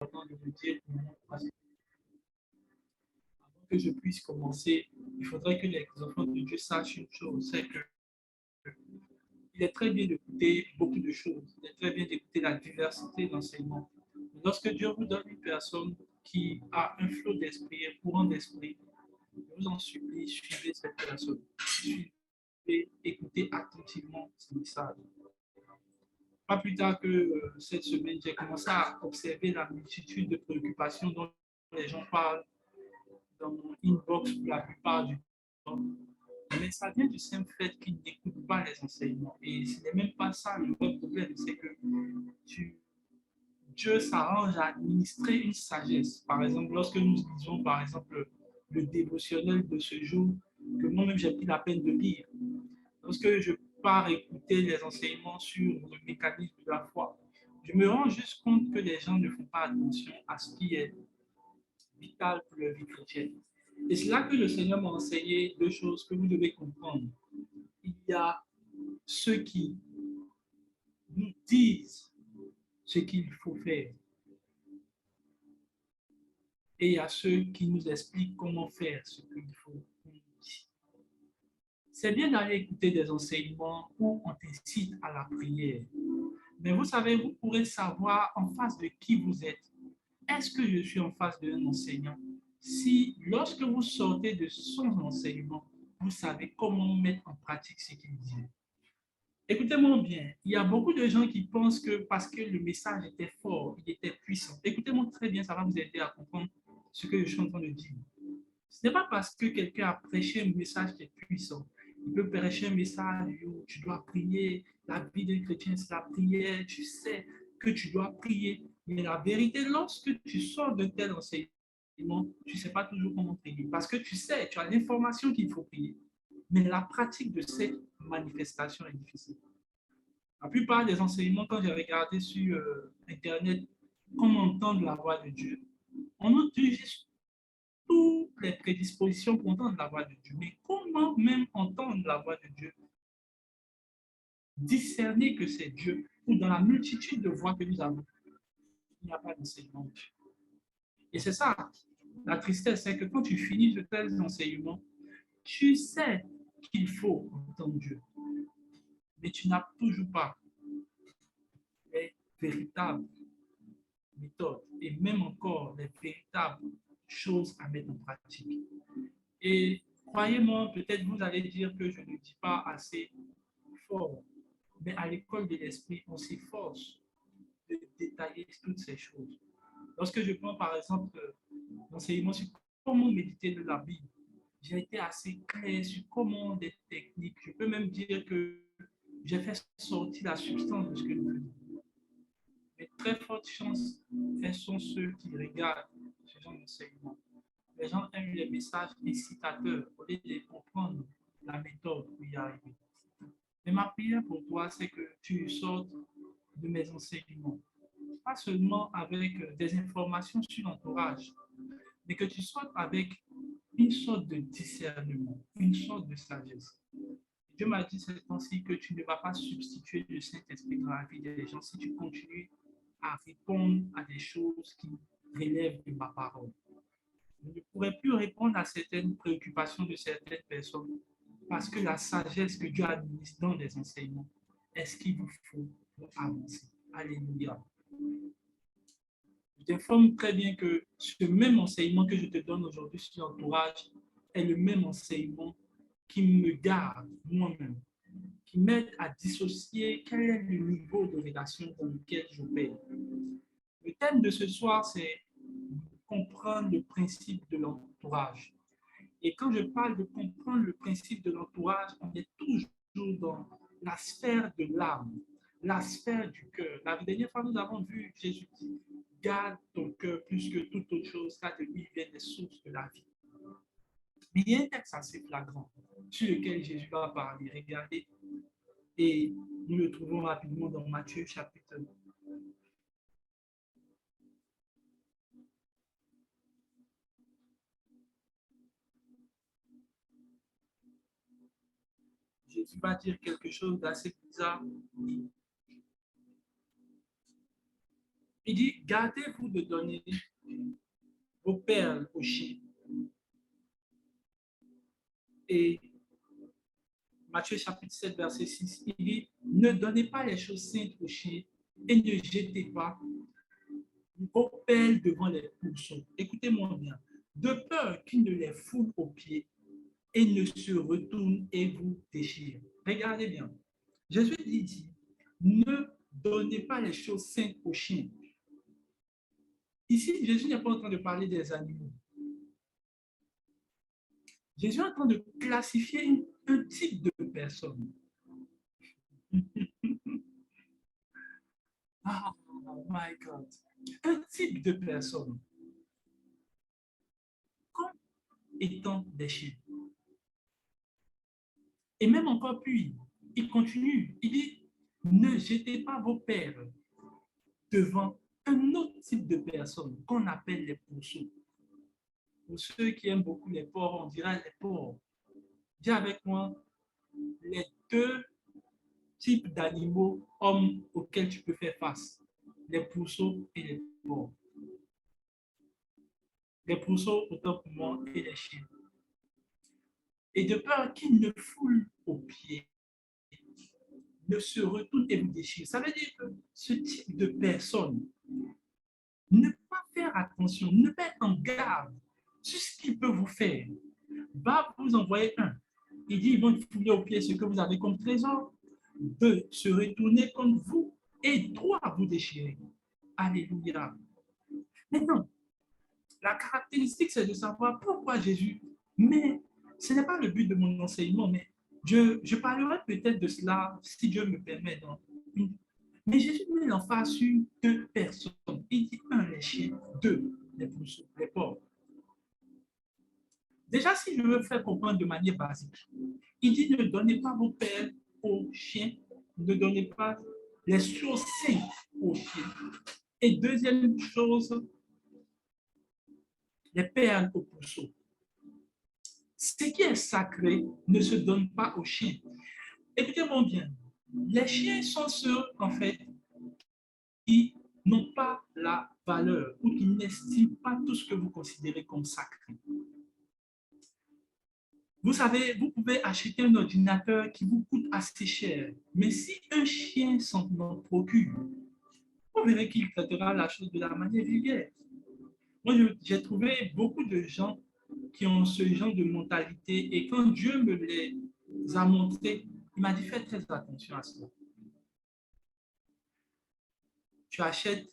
important de le dire parce que avant que je puisse commencer, il faudrait que les enfants de Dieu sachent une chose, c'est que il est très bien d'écouter beaucoup de choses. Il est très bien d'écouter la diversité d'enseignements. Lorsque Dieu vous donne une personne qui a un flot d'esprit, un courant d'esprit, je vous en supplie, suivez cette personne. Suivez, écoutez attentivement ce message. Pas plus tard que cette semaine, j'ai commencé à observer la multitude de préoccupations dont les gens parlent dans mon inbox la plupart du temps. Mais ça vient du simple fait qu'ils n'écoutent pas les enseignements. Et ce n'est même pas ça le vrai problème, c'est que tu, Dieu s'arrange à administrer une sagesse. Par exemple, lorsque nous lisons, par exemple, le dévotionnel de ce jour, que moi-même j'ai pris la peine de lire, lorsque je pars écouter les enseignements sur le mécanisme de la foi, je me rends juste compte que les gens ne font pas attention à ce qui est vital pour leur vie chrétienne. Et c'est là que le Seigneur m'a enseigné deux choses que vous devez comprendre. Il y a ceux qui nous disent ce qu'il faut faire et il y a ceux qui nous expliquent comment faire ce qu'il faut. C'est bien d'aller écouter des enseignements où on t'incite à la prière. Mais vous savez, vous pourrez savoir en face de qui vous êtes. Est-ce que je suis en face d'un enseignant? Si, lorsque vous sortez de son enseignement, vous savez comment mettre en pratique ce qu'il dit. Écoutez-moi bien, il y a beaucoup de gens qui pensent que parce que le message était fort, il était puissant. Écoutez-moi très bien, ça va vous aider à comprendre ce que je suis en train de dire. Ce n'est pas parce que quelqu'un a prêché un message qui est puissant. Il peut prêcher un message où tu dois prier. La vie d'un chrétien, c'est la prière. Tu sais que tu dois prier. Mais la vérité, lorsque tu sors de tel enseignement, tu ne sais pas toujours comment prier. Parce que tu sais, tu as l'information qu'il faut prier. Mais la pratique de cette manifestation est difficile. La plupart des enseignements, quand j'ai regardé sur Internet, comment entendre la voix de Dieu, on utilise toutes les prédispositions pour entendre la voix de Dieu. Mais comment même entendre la voix de Dieu? Discerner que c'est Dieu ou dans la multitude de voix que nous avons, il n'y a pas d'enseignement. Et c'est ça, la tristesse, c'est que quand tu finis de tels enseignements, tu sais qu'il faut entendre Dieu, mais tu n'as toujours pas les véritables méthodes et même encore les véritables choses à mettre en pratique. Et croyez-moi, peut-être vous allez dire que je ne dis pas assez fort, mais à l'école de l'esprit, on s'efforce de détailler toutes ces choses. Lorsque je prends par exemple l'enseignement sur comment méditer de la Bible, j'ai été assez clair sur comment des techniques, je peux même dire que j'ai fait sortir la substance de ce que nous faisons. Mais très forte chance, elles sont ceux qui regardent ce genre d'enseignement. Les gens aiment les messages incitateurs au lieu de comprendre la méthode pour y arriver. Mais ma prière pour toi, c'est que tu sortes de mes enseignements, pas seulement avec des informations sur l'entourage, mais que tu sortes avec une sorte de discernement, une sorte de sagesse. Dieu m'a dit ces temps-ci que tu ne vas pas substituer le Saint-Esprit dans la vie des gens si tu continues à répondre à des choses qui relèvent de ma parole. Je ne pourrais plus répondre à certaines préoccupations de certaines personnes parce que la sagesse que Dieu administre dans les enseignements est ce qu'il vous faut pour avancer. Alléluia. Je t'informe très bien que ce même enseignement que je te donne aujourd'hui sur l'entourage est le même enseignement qui me garde moi-même, qui m'aide à dissocier quel est le niveau de relation dans lequel j'opère. Le thème de ce soir, c'est comprendre le principe de l'entourage. Et quand je parle de comprendre le principe de l'entourage, on est toujours dans la sphère de l'âme, la sphère du cœur. La dernière fois, nous avons vu Jésus dire, garde ton cœur plus que toute autre chose, car de lui viennent les sources de la vie. Mais il y a un texte assez flagrant sur lequel Jésus va parler. Regardez, et nous le trouvons rapidement dans Matthieu chapitre. Jésus va dire quelque chose d'assez bizarre. Il dit, gardez-vous de donner vos perles aux chiens. Et Matthieu chapitre 7, verset 6, il dit, ne donnez pas les choses saintes aux chiens et ne jetez pas vos perles devant les pourceaux. Écoutez-moi bien. De peur qu'ils ne les foulent aux pieds et ne se retournent et vous déchirent. Regardez bien. Jésus dit, ne donnez pas les choses saintes aux chiens. Ici, Jésus n'est pas en train de parler des animaux. Jésus est en train de classifier un type de personne. Oh my God. Un type de personne comme étant des chiens. Et même encore plus, il continue. Il dit, ne jetez pas vos perles devant un autre type de personne qu'on appelle les pourceaux. Pour ceux qui aiment beaucoup les porcs, on dirait les porcs. Dis avec moi les deux types d'animaux, hommes, auxquels tu peux faire face. Les pourceaux et les porcs. Les pourceaux, autant pour moi, et les chiens. Et de peur qu'ils ne foulent aux pieds, ne se retournent et vous déchirent. Ça veut dire que ce type de personne, ne pas faire attention, ne mettre en garde sur ce qu'il peut vous faire, va vous envoyer un. Il dit, ils vont fouler aux pieds ce que vous avez comme trésor. Deux, se retourner contre vous. Et trois, vous déchirer. Alléluia. Maintenant, la caractéristique, c'est de savoir pourquoi Jésus. Mais ce n'est pas le but de mon enseignement, mais je parlerai peut-être de cela si Dieu me permet. Mais Jésus met l'emphase sur deux personnes. Il dit un, les chiens, deux, les pousseux, les pauvres. Déjà, si je veux faire comprendre de manière basique, il dit ne donnez pas vos perles aux chiens, ne donnez pas les choses saintes aux chiens. Et deuxième chose, les perles aux pourceaux. Ce qui est sacré ne se donne pas aux chiens. Écoutez-moi bien, les chiens sont ceux, en fait, qui n'ont pas la valeur ou qui n'estiment pas tout ce que vous considérez comme sacré. Vous savez, vous pouvez acheter un ordinateur qui vous coûte assez cher, mais si un chien s'en procure, vous verrez qu'il traitera la chose de la manière vulgaire. Moi, j'ai trouvé beaucoup de gens qui ont ce genre de mentalité et quand Dieu me les a montrés, il m'a dit faites très attention à cela. Tu achètes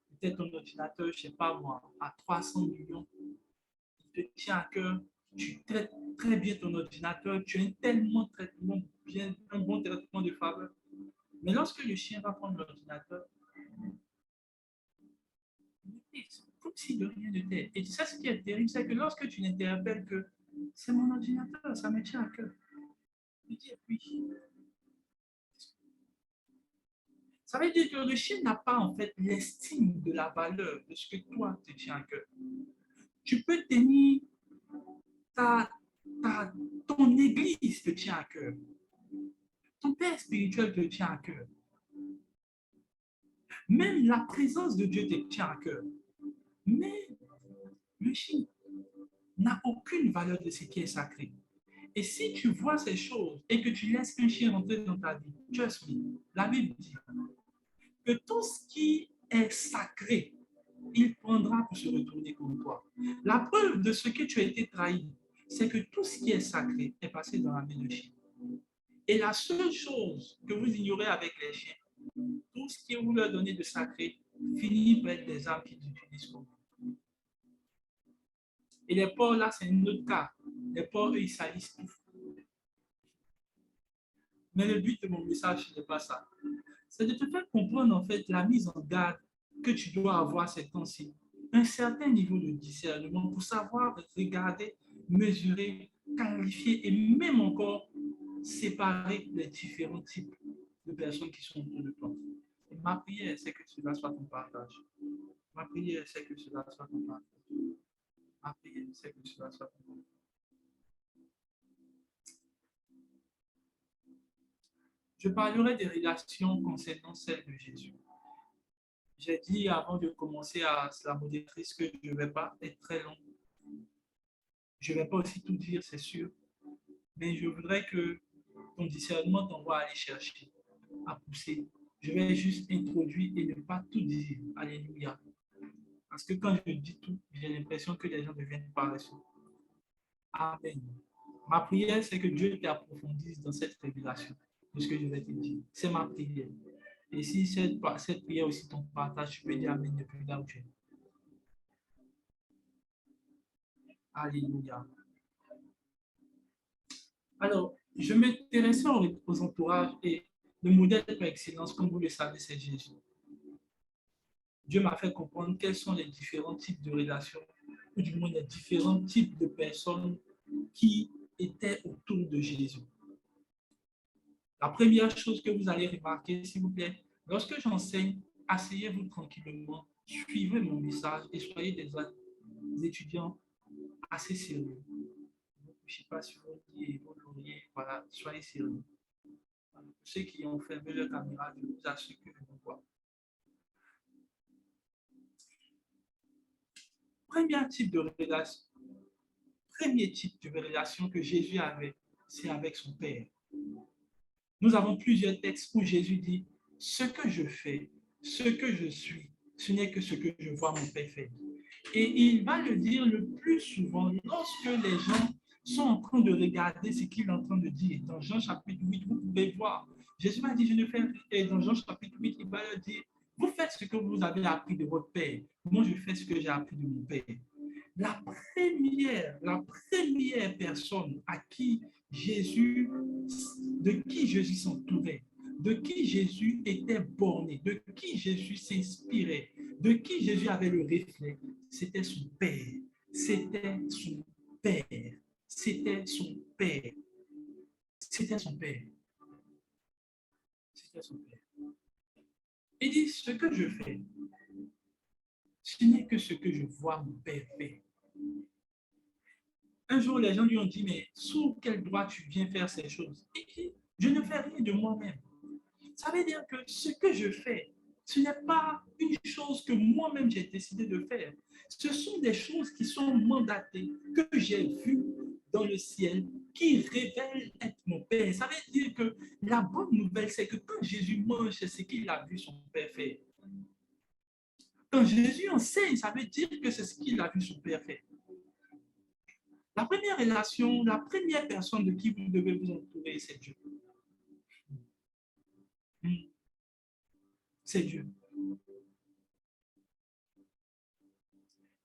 peut-être ton ordinateur, je ne sais pas moi, à 300 millions, il te tient à cœur, tu traites très bien ton ordinateur, tu as un tellement traitement bien, un bon traitement de faveur. Mais lorsque le chien va prendre l'ordinateur, comme si de rien n'était. Et ça, ce qui est terrible, c'est que lorsque tu n'interpelles que c'est mon ordinateur, ça me tient à cœur. Je dis oui. Ça veut dire que le chien n'a pas en fait l'estime de la valeur de ce que toi te tient à cœur. Tu peux tenir ta, ton église te tient à cœur. Ton père spirituel te tient à cœur. Même la présence de Dieu te tient à cœur. Mais le chien n'a aucune valeur de ce qui est sacré. Et si tu vois ces choses et que tu laisses un chien rentrer dans ta vie, trust me, la Bible dit que tout ce qui est sacré, il prendra pour se retourner contre toi. La preuve de ce que tu as été trahi, c'est que tout ce qui est sacré est passé dans la main de chien. Et la seule chose que vous ignorez avec les chiens, tout ce qui vous leur donnez de sacré finit par être des armes qu'ils utilisent comme vous. Et les porcs, là, c'est un autre cas. Les porcs, eux, ils salissent tout. Mais le but de mon message, ce n'est pas ça. C'est de te faire comprendre, en fait, la mise en garde que tu dois avoir ces temps-ci. Un certain niveau de discernement pour savoir regarder, mesurer, qualifier et même encore séparer les différents types de personnes qui sont autour de toi. Et ma prière, c'est que cela soit ton partage. Ma prière, c'est que cela soit ton partage. Ma prière, c'est que cela soit ton partage. Je parlerai des relations concernant celles de Jésus. J'ai dit avant de commencer à la modératrice que je ne vais pas être très long. Je ne vais pas aussi tout dire, c'est sûr. Mais je voudrais que ton discernement t'envoie à aller chercher, à pousser. Je vais juste introduire et ne pas tout dire. Alléluia. Parce que quand je dis tout, j'ai l'impression que les gens deviennent paresseux. Amen. Ma prière, c'est que Dieu t'approfondisse dans cette révélation de ce que je vais te dire. C'est ma prière. Et si cette prière aussi ton partage, tu peux dire Amen depuis là où tu es. Alléluia. Alors, je m'intéressais aux entourages et le modèle par excellence, comme vous le savez, c'est Jésus. Dieu m'a fait comprendre quels sont les différents types de relations, ou du moins les différents types de personnes qui étaient autour de Jésus. La première chose que vous allez remarquer, s'il vous plaît, lorsque j'enseigne, asseyez-vous tranquillement, suivez mon message et soyez des étudiants assez sérieux. Je ne sais pas si vous dites, vous l'auriez, voilà, soyez sérieux. Ceux qui ont fermé leur caméra, je vous assure que je vous vois. Premier type de relation que Jésus avait, c'est avec son Père. Nous avons plusieurs textes où Jésus dit, ce que je fais, ce que je suis, ce n'est que ce que je vois mon Père faire. Et il va le dire le plus souvent lorsque les gens sont en train de regarder ce qu'il est en train de dire. Dans Jean chapitre 8, vous pouvez voir. Jésus m'a dit, je ne fais rien. Et dans Jean chapitre 8, il va leur dire, vous faites ce que vous avez appris de votre Père. Moi, je fais ce que j'ai appris de mon Père. La première personne à qui Jésus, de qui Jésus s'entourait, de qui Jésus était borné, de qui Jésus s'inspirait, de qui Jésus avait le reflet, c'était son Père. C'était son Père. C'était son Père. C'était son Père. C'était son Père. Il dit, ce que je fais, ce n'est que ce que je vois mon Père faire. Un jour, les gens lui ont dit, mais sous quel droit tu viens faire ces choses? Il dit, je ne fais rien de moi-même. Ça veut dire que ce que je fais, ce n'est pas une chose que moi-même j'ai décidé de faire. Ce sont des choses qui sont mandatées, que j'ai vues dans le ciel, qui révèlent être mon Père. Ça veut dire que la bonne nouvelle, c'est que quand Jésus mange, c'est ce qu'il a vu son Père faire. Quand Jésus enseigne, ça veut dire que c'est ce qu'il a vu son Père faire. La première relation, la première personne de qui vous devez vous entourer, c'est Dieu. C'est Dieu.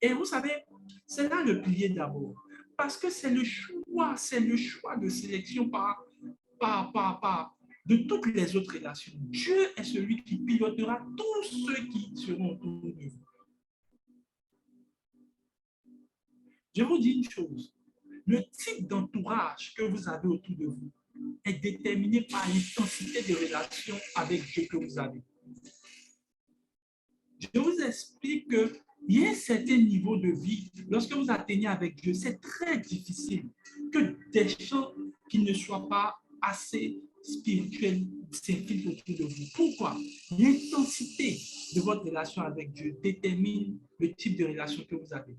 Et vous savez, c'est là le pilier d'abord. Parce que c'est le choix de sélection de toutes les autres relations. Dieu est celui qui pilotera tous ceux qui seront autour de vous. Je vous dis une chose, le type d'entourage que vous avez autour de vous est déterminé par l'intensité des relations avec Dieu que vous avez. Je vous explique qu'il y a un certain niveau de vie, lorsque vous atteignez avec Dieu, c'est très difficile que des gens qui ne soient pas assez spirituels s'infiltrent autour de vous. Pourquoi? L'intensité de votre relation avec Dieu détermine le type de relation que vous avez.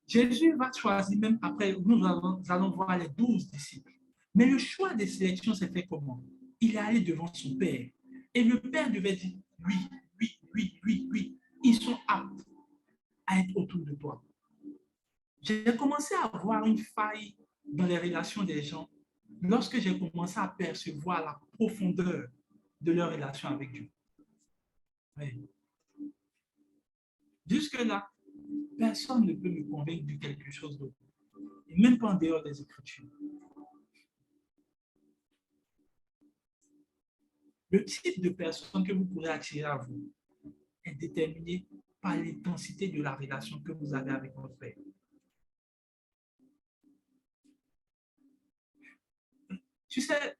Jésus va choisir, même après, nous allons voir les 12 disciples. Mais le choix des sélections s'est fait comment? Il est allé devant son Père. Et le Père devait dire, oui, oui, oui, oui, oui, ils sont aptes à être autour de toi. J'ai commencé à avoir une faille dans les relations des gens lorsque j'ai commencé à percevoir la profondeur de leur relation avec Dieu. Oui. Jusque-là, personne ne peut me convaincre de quelque chose d'autre, et même pas en dehors des Écritures. Le type de personne que vous pourrez attirer à vous est déterminé par l'intensité de la relation que vous avez avec votre Père. Tu sais,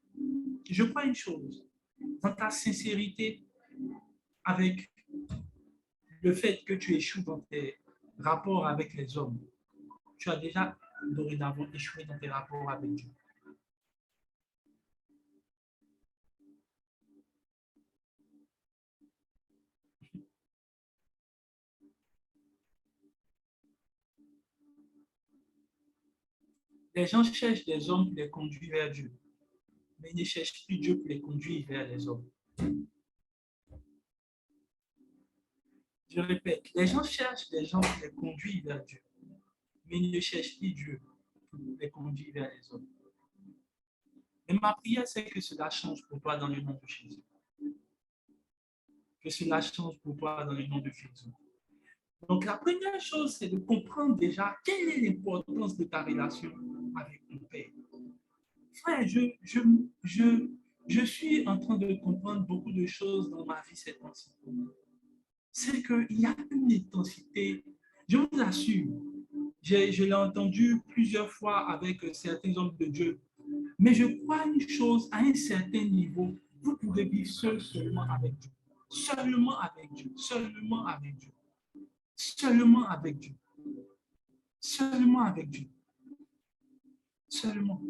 je crois une chose, dans ta sincérité avec le fait que tu échoues dans tes rapports avec les hommes, tu as déjà dorénavant échoué dans tes rapports avec Dieu. Les gens cherchent des hommes pour les conduire vers Dieu, mais ils ne cherchent plus Dieu pour les conduire vers les hommes. Je répète, les gens cherchent des gens pour les conduire vers Dieu, mais ils ne cherchent plus Dieu pour les conduire vers les hommes. Mais ma prière, c'est que cela change pour toi dans le nom de Jésus. Que cela change pour toi dans le nom de Jésus. Donc, la première chose, c'est de comprendre déjà quelle est l'importance de ta relation avec ton Père. Frère, je suis en train de comprendre beaucoup de choses dans ma vie cette temps-ci. C'est qu'il y a une intensité, je vous assure, je l'ai entendu plusieurs fois avec certains hommes de Dieu, mais je crois une chose, à un certain niveau, vous pouvez vivre seul seulement avec Dieu. Seulement avec Dieu. Seulement avec Dieu. Seulement avec Dieu. Seulement avec Dieu. Seulement.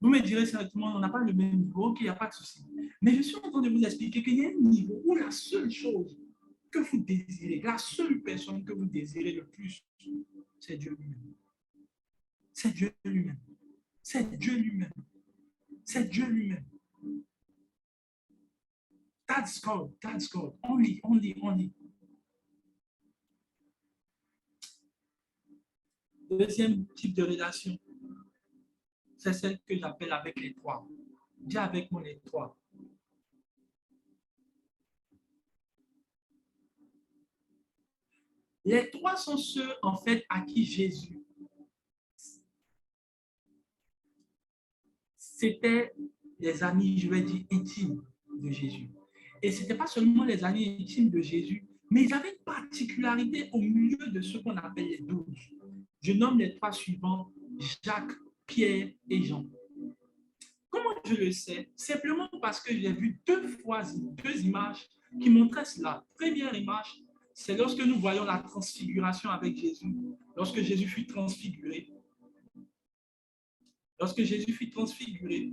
Vous me direz certainement, on n'a pas le même niveau, ok, il n'y a pas de souci. Mais je suis en train de vous expliquer qu'il y a un niveau où la seule chose que vous désirez, la seule personne que vous désirez le plus, c'est Dieu lui-même. C'est Dieu lui-même. C'est Dieu lui-même. C'est Dieu lui-même. That's God. That's God. Only. Deuxième type de relation, c'est celle que j'appelle avec les trois. Dis avec moi les trois. Les trois sont ceux, en fait, à qui Jésus, c'était les amis, je vais dire, intimes de Jésus. Et ce n'était pas seulement les amis intimes de Jésus, mais ils avaient une particularité au milieu de ce qu'on appelle les 12. Je nomme les trois suivants, Jacques, Pierre et Jean. Comment je le sais? Simplement parce que j'ai vu deux images qui montraient cela. Première image, c'est lorsque nous voyons la transfiguration avec Jésus, lorsque Jésus fut transfiguré. Lorsque Jésus fut transfiguré.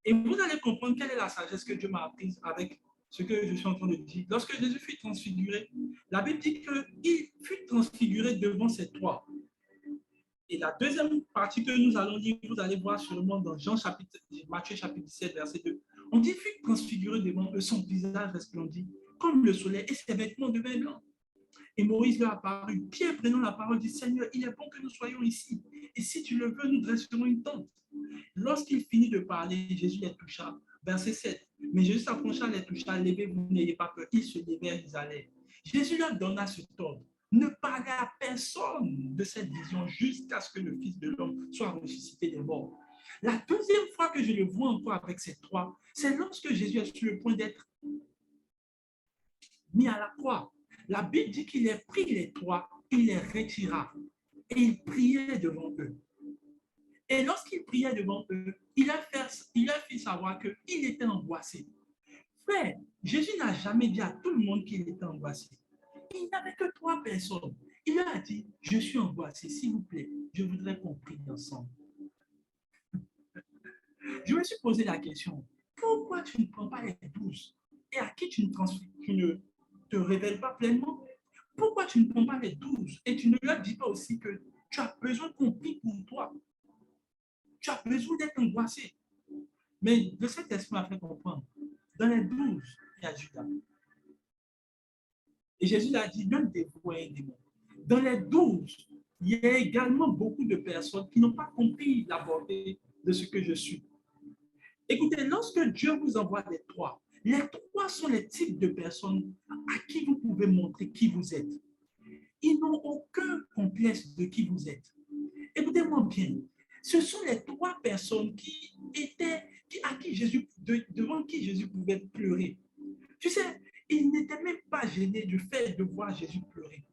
Et vous allez comprendre quelle est la sagesse que Dieu m'a apprise avec ce que je suis en train de dire. Lorsque Jésus fut transfiguré, la Bible dit qu'il fut transfiguré devant ces trois. Et la deuxième partie que nous allons lire, vous allez voir sûrement dans Matthieu chapitre 17, verset 2. On dit qu'il fut transfiguré devant eux, son visage resplendit comme le soleil et ses vêtements devenaient blancs. Et Moïse leur apparut. Pierre, prenant la parole, dit, Seigneur, il est bon que nous soyons ici. Et si tu le veux, nous dresserons une tente. Lorsqu'il finit de parler, Jésus les toucha. Verset 7. Mais Jésus s'approcha, les toucha, levez-vous, n'ayez pas peur. Ils se levèrent, ils allaient. Jésus leur donna ce ordre. Ne parlez à personne de cette vision jusqu'à ce que le Fils de l'homme soit ressuscité des morts. La deuxième fois que je le vois encore avec ces trois, c'est lorsque Jésus est sur le point d'être mis à la croix. La Bible dit qu'il a pris les trois, il les retira et il priait devant eux. Et lorsqu'il priait devant eux, il a fait savoir qu'il était angoissé. Frère, Jésus n'a jamais dit à tout le monde qu'il était angoissé. Il n'avait que trois personnes. Il leur a dit, je suis angoissé, s'il vous plaît, je voudrais qu'on prie ensemble. Je me suis posé la question, pourquoi tu ne prends pas les 12 et à qui tu ne te révèles pas pleinement? Pourquoi tu ne prends pas les 12 et tu ne leur dis pas aussi que tu as besoin qu'on prie pour toi? Tu as besoin d'être angoissé. Mais le Saint-Esprit m'a fait comprendre. Dans les 12, il y a Judas. Et Jésus l'a dit, l'un des voix et des mots. Dans les 12, il y a également beaucoup de personnes qui n'ont pas compris la portée de ce que je suis. Écoutez, lorsque Dieu vous envoie les trois sont les types de personnes à qui vous pouvez montrer qui vous êtes. Ils n'ont aucun complexe de qui vous êtes. Écoutez-moi bien. Ce sont les trois personnes devant qui Jésus pouvait pleurer. Tu sais, ils n'étaient même pas gênés du fait de voir Jésus pleurer.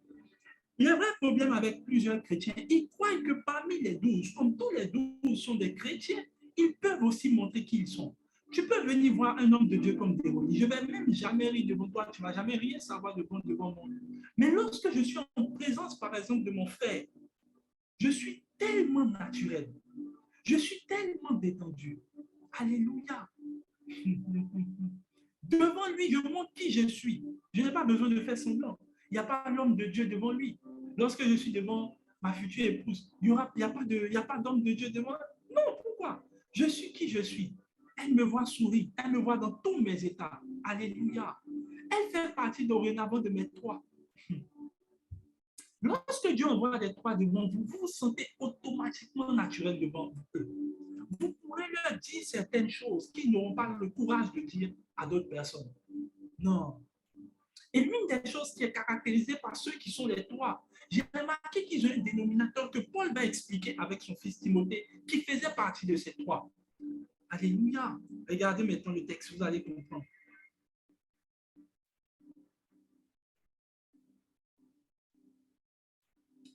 Le vrai problème avec plusieurs chrétiens, ils croient que parmi les 12, comme tous les 12 sont des chrétiens, ils peuvent aussi montrer qui ils sont. Tu peux venir voir un homme de Dieu comme Déronie. Je ne vais même jamais rire devant toi. Tu ne vas jamais rien savoir devant moi. Mais lorsque je suis en présence, par exemple, de mon frère, je suis tellement naturel. Je suis tellement détendu. Alléluia. Devant lui, je montre qui je suis. Je n'ai pas besoin de faire semblant. Il n'y a pas l'homme de Dieu devant lui. Lorsque je suis devant ma future épouse, il n'y a pas d'homme de Dieu devant moi. Non, pourquoi? Je suis qui je suis. Elle me voit sourire. Elle me voit dans tous mes états. Alléluia. Elle fait partie dorénavant de mes trois. Lorsque Dieu envoie des trois devant vous, vous vous sentez automatiquement naturel devant eux. Vous pourrez leur dire certaines choses qu'ils n'auront pas le courage de dire à d'autres personnes. Non. Et l'une des choses qui est caractérisée par ceux qui sont les trois, j'ai remarqué qu'ils ont un dénominateur que Paul va expliquer avec son fils Timothée, qui faisait partie de ces trois. Alléluia. Regardez maintenant le texte, vous allez comprendre.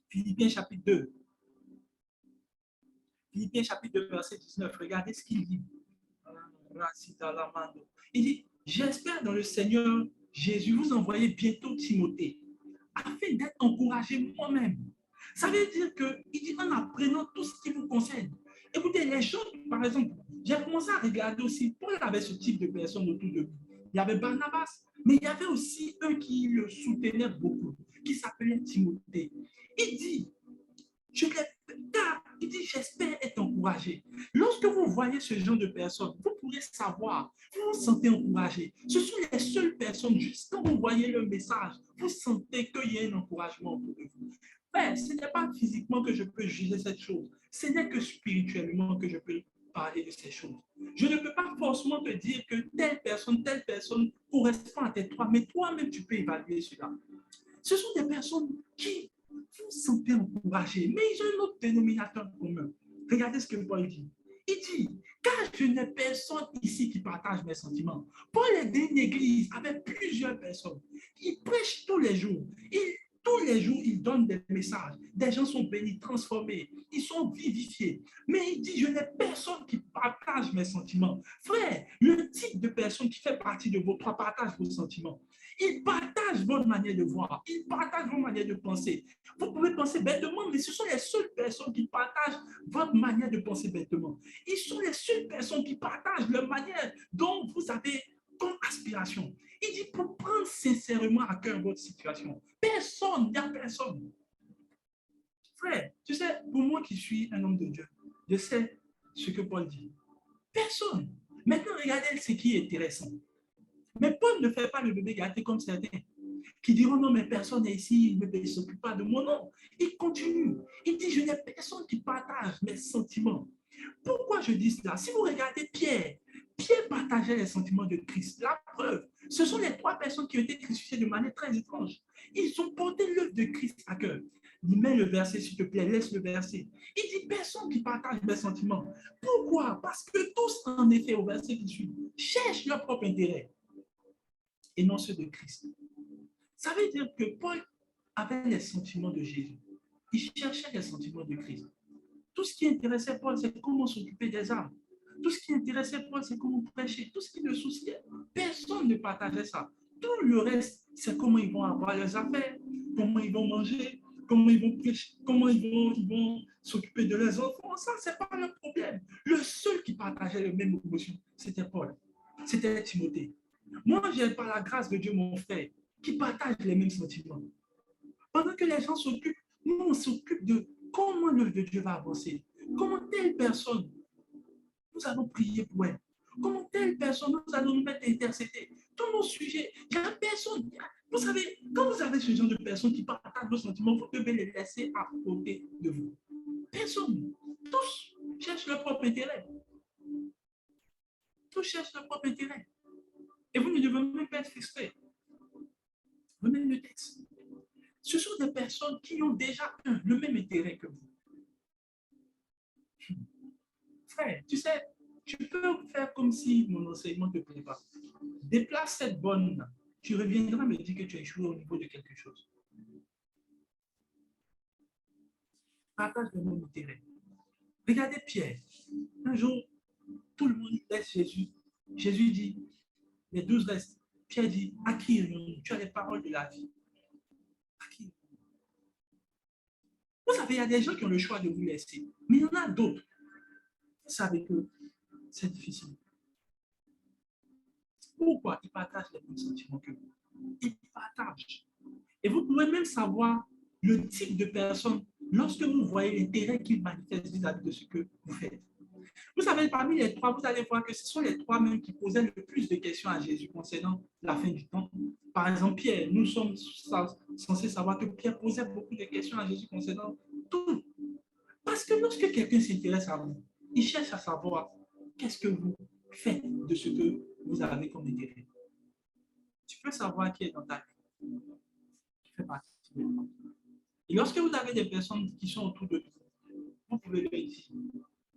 Philippiens chapitre 2. Philippiens chapitre 2, verset 19. Regardez ce qu'il dit. Il dit, j'espère dans le Seigneur Jésus vous envoyer bientôt Timothée, afin d'être encouragé moi-même. Ça veut dire qu'il dit en apprenant tout ce qui vous concerne. Écoutez, les gens, par exemple, j'ai commencé à regarder aussi, Paul avait ce type de personnes autour de lui. Il y avait Barnabas, mais il y avait aussi un qui le soutenait beaucoup, qui s'appelait Timothée. Il dit, il dit, j'espère être encouragé. Lorsque vous voyez ce genre de personnes, vous pourrez savoir, vous vous sentez encouragé. Ce sont les seules personnes, juste quand vous voyez le message, vous sentez qu'il y a un encouragement autour de vous. Mais ce n'est pas physiquement que je peux juger cette chose, ce n'est que spirituellement que je peux parler de ces choses. Je ne peux pas forcément te dire que telle personne correspond à tes trois, mais toi-même tu peux évaluer cela. Ce sont des personnes qui vous sentez encouragés, mais ils ont un autre dénominateur commun. Regardez ce que Paul dit. Il dit, car je n'ai personne ici qui partage mes sentiments. Paul est dans une église avec plusieurs personnes. Il prêche tous les jours. Tous les jours, il donne des messages. Des gens sont bénis, transformés. Ils sont vivifiés. Mais il dit, je n'ai personne qui partage mes sentiments. Frère, le type de personne qui fait partie de vos trois partage vos sentiments. Il partage votre manière de voir. Il partage votre manière de penser. Vous pouvez penser bêtement, mais ce sont les seules personnes qui partagent votre manière de penser bêtement. Ils sont les seules personnes qui partagent la manière dont vous avez comme aspiration. Il dit pour prendre sincèrement à cœur votre situation. Personne, il n'y a personne. Frère, tu sais, pour moi qui suis un homme de Dieu, je sais ce que Paul dit. Personne. Maintenant, regardez ce qui est intéressant. Mais Paul ne fait pas le bébé gâté comme certains qui diront non, mais personne n'est ici, il ne s'occupe pas de mon nom. Il continue. Il dit, je n'ai personne qui partage mes sentiments. Pourquoi je dis cela? Si vous regardez Pierre, Pierre partageait les sentiments de Christ. La preuve, ce sont les trois personnes qui ont été crucifiées de manière très étrange. Ils ont porté l'œuvre de Christ à cœur. Mets le verset, s'il te plaît, laisse le verset. Il dit, personne qui partage mes sentiments. Pourquoi? Parce que tous, en effet, au verset qui suit, cherchent leur propre intérêt et non ceux de Christ. Ça veut dire que Paul avait les sentiments de Jésus. Il cherchait les sentiments de Christ. Tout ce qui intéressait Paul, c'est comment s'occuper des âmes. Tout ce qui intéressait Paul, c'est comment prêcher. Tout ce qui le souciait, personne ne partageait ça. Tout le reste, c'est comment ils vont avoir leurs affaires, comment ils vont manger, comment ils vont prêcher, comment ils vont s'occuper de leurs enfants. Ça, ce n'est pas le problème. Le seul qui partageait les mêmes émotions, c'était Paul. C'était Timothée. Moi, j'ai par la grâce de Dieu, mon frère, qui partage les mêmes sentiments. Pendant que les gens s'occupent, nous, on s'occupe de comment l'œuvre de Dieu va avancer. Comment telle personne, nous allons prier pour elle. Comment telle personne, nous allons nous mettre à intercéder. Tous nos sujets, il n'y a personne. Vous savez, quand vous avez ce genre de personnes qui partagent vos sentiments, vous devez les laisser à côté de vous. Personne. Tous cherchent leur propre intérêt. Tous cherchent leur propre intérêt. Et vous ne devez même pas être frustrés. Venez le texte. Ce sont des personnes qui ont déjà le même intérêt que vous. Frère, tu sais, tu peux faire comme si mon enseignement ne te plaît pas. Déplace cette bonne, tu reviendras me dire que tu as échoué au niveau de quelque chose. Partage le même intérêt. Regardez Pierre. Un jour, tout le monde laisse Jésus. Jésus dit, les 12 restent. Pierre dit, à qui tu as les paroles de la vie. Vous savez, il y a des gens qui ont le choix de vous laisser, mais il y en a d'autres. Vous savez que c'est difficile. Pourquoi? Ils partagent les mêmes sentiments que vous. Ils partagent. Et vous pouvez même savoir le type de personne lorsque vous voyez l'intérêt qu'ils manifestent vis-à-vis de ce que vous faites. Vous savez, parmi les trois, vous allez voir que ce sont les trois mêmes qui posaient le plus de questions à Jésus concernant la fin du temps. Par exemple, Pierre, nous sommes censés savoir que Pierre posait beaucoup de questions à Jésus concernant tout. Parce que lorsque quelqu'un s'intéresse à vous, il cherche à savoir qu'est-ce que vous faites de ce que vous avez comme intérêt. Tu peux savoir qui est dans ta vie, qui fait partie de toi. Et lorsque vous avez des personnes qui sont autour de vous, vous pouvez leur dire,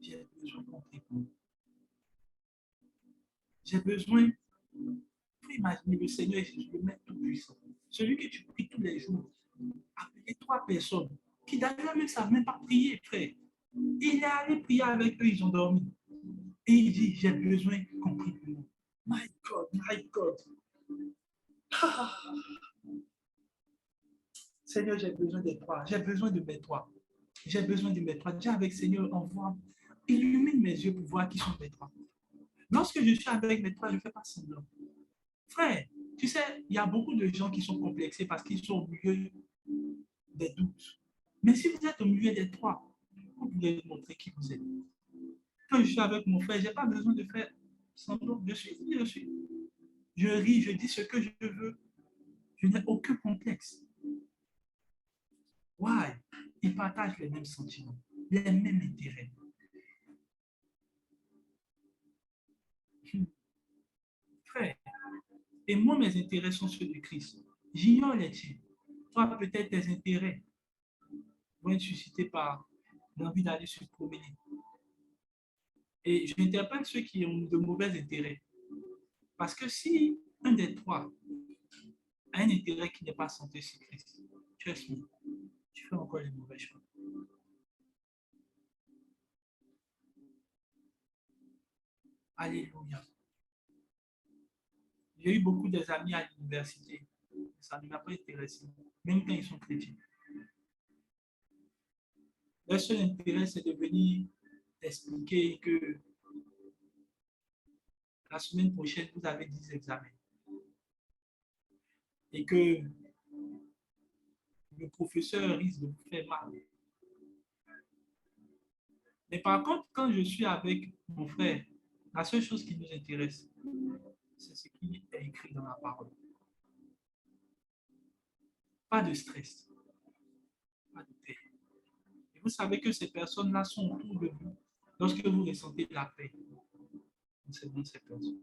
j'ai besoin qu'on prie pour vous. J'ai besoin, pour imaginer le Seigneur Jésus, le Maître Tout-Puissant, celui que tu pries tous les jours, appeler trois personnes qui d'ailleurs ne savent même pas prier, frère. Il est allé prier avec eux, ils ont dormi. Et il dit, j'ai besoin qu'on prie pour moi. My God, my God. Ah. Seigneur, j'ai besoin de toi. J'ai besoin de mes trois. J'ai besoin de mes trois. Dis avec Seigneur, envoie, illumine mes yeux pour voir qui sont mes trois. Lorsque je suis avec mes trois, je ne fais pas semblant. Frère, tu sais, il y a beaucoup de gens qui sont complexés parce qu'ils sont au milieu des doutes. Mais si vous êtes au milieu des trois, vous pouvez montrer qui vous êtes. Quand je suis avec mon frère, je n'ai pas besoin de faire semblant. Je suis qui je suis. Je ris, je dis ce que je veux. Je n'ai aucun complexe. Why? Ils partagent les mêmes sentiments, les mêmes intérêts. Frère, et moi, mes intérêts sont ceux de Christ. J'ignore les tiens. Toi, peut-être tes intérêts vont être suscités par l'envie d'aller se promener. Et je n'interpelle ceux qui ont de mauvais intérêts. Parce que si un des trois a un intérêt qui n'est pas centré sur Christ, trust me, tu fais encore les mauvais choix. Alléluia. J'ai eu beaucoup d'amis à l'université. Ça ne m'a pas intéressé, même quand ils sont chrétiens. Leur seul intérêt, c'est de venir expliquer que la semaine prochaine, vous avez 10 examens. Et que le professeur risque de vous faire mal. Mais par contre, quand je suis avec mon frère, la seule chose qui nous intéresse, c'est ce qui est écrit dans la parole. Pas de stress, pas de paix. Et vous savez que ces personnes-là sont autour de vous. Lorsque vous ressentez la paix, c'est dans ces personnes.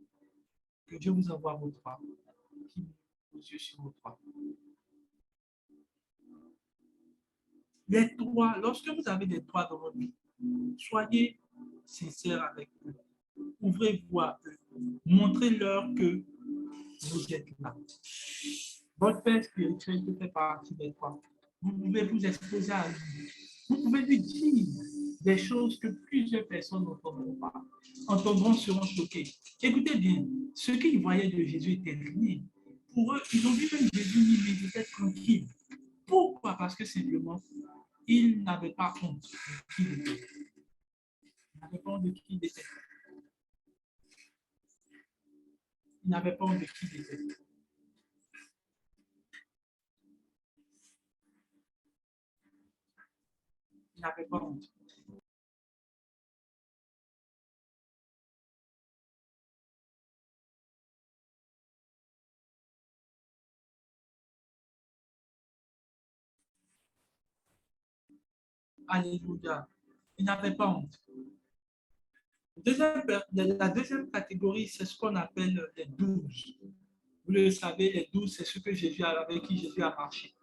Que Dieu vous envoie vos trois, qui met vos yeux sur vos trois. Les trois, lorsque vous avez des trois dans votre vie, soyez sincères avec eux. Ouvrez-vous à eux. Montrez-leur que vous êtes là. Votre père spirituel fait partie des trois. Vous pouvez vous exposer à lui. Vous pouvez lui dire des choses que plusieurs personnes n'entendront pas. Entendront, seront choqués. Écoutez bien, ce qu'ils voyaient de Jésus était rien. Pour eux, ils ont vu que Jésus méditait tranquille. Pourquoi? Parce que simplement, ils n'avaient pas honte de qui il était. Ils n'avaient pas honte de qui il était. Ils n'avaient pas honte de qui il était. Ils n'avaient pas honte. Alléluia. Ils n'avaient pas honte. La deuxième catégorie, c'est ce qu'on appelle les 12. Vous le savez, les 12, c'est ceux que Jésus avec qui Jésus a marché.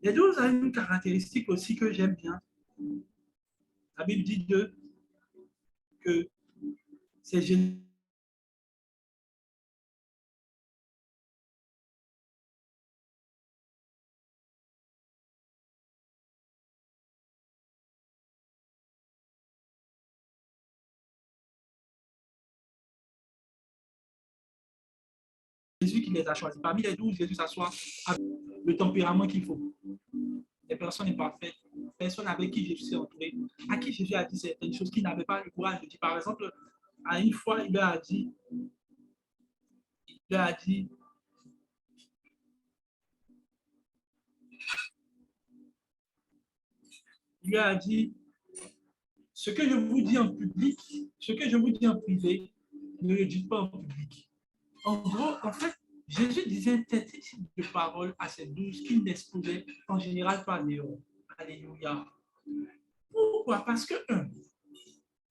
Les 12 ont une caractéristique aussi que j'aime bien. La Bible dit d'eux que c'est Jésus qui les a choisis. Parmi les 12, Jésus s'assoit avec le tempérament qu'il faut. des personnes imparfaites, personnes avec qui Jésus s'est entouré, à qui Jésus a dit certaines choses qu'il n'avait pas le courage de dire. Par exemple, à une fois, il leur a dit, il leur a dit, il leur a dit, ce que je vous dis en public, ce que je vous dis en privé, ne le dites pas en public. En gros, en fait, Jésus disait un tel type de paroles à ses douze qu'il n'exposait en général pas dehors. Alléluia. Pourquoi? Parce que,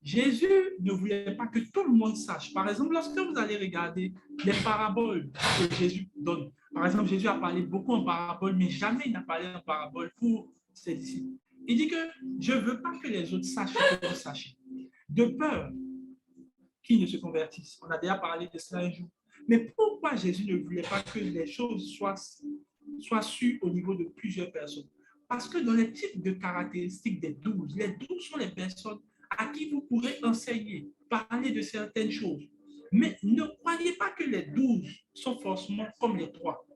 Jésus ne voulait pas que tout le monde sache. Par exemple, lorsque vous allez regarder les paraboles que Jésus donne, par exemple, Jésus a parlé beaucoup en paraboles, mais jamais il n'a parlé en parabole pour ses disciples. Il dit que je ne veux pas que les autres sachent ce que vous sachez, de peur qu'ils ne se convertissent. On a déjà parlé de cela un jour. Mais pourquoi Jésus ne voulait pas que les choses soient sues au niveau de plusieurs personnes? Parce que dans les types de caractéristiques des douze, les douze sont les personnes à qui vous pourrez enseigner, parler de certaines choses. Mais ne croyez pas que les douze sont forcément comme les trois.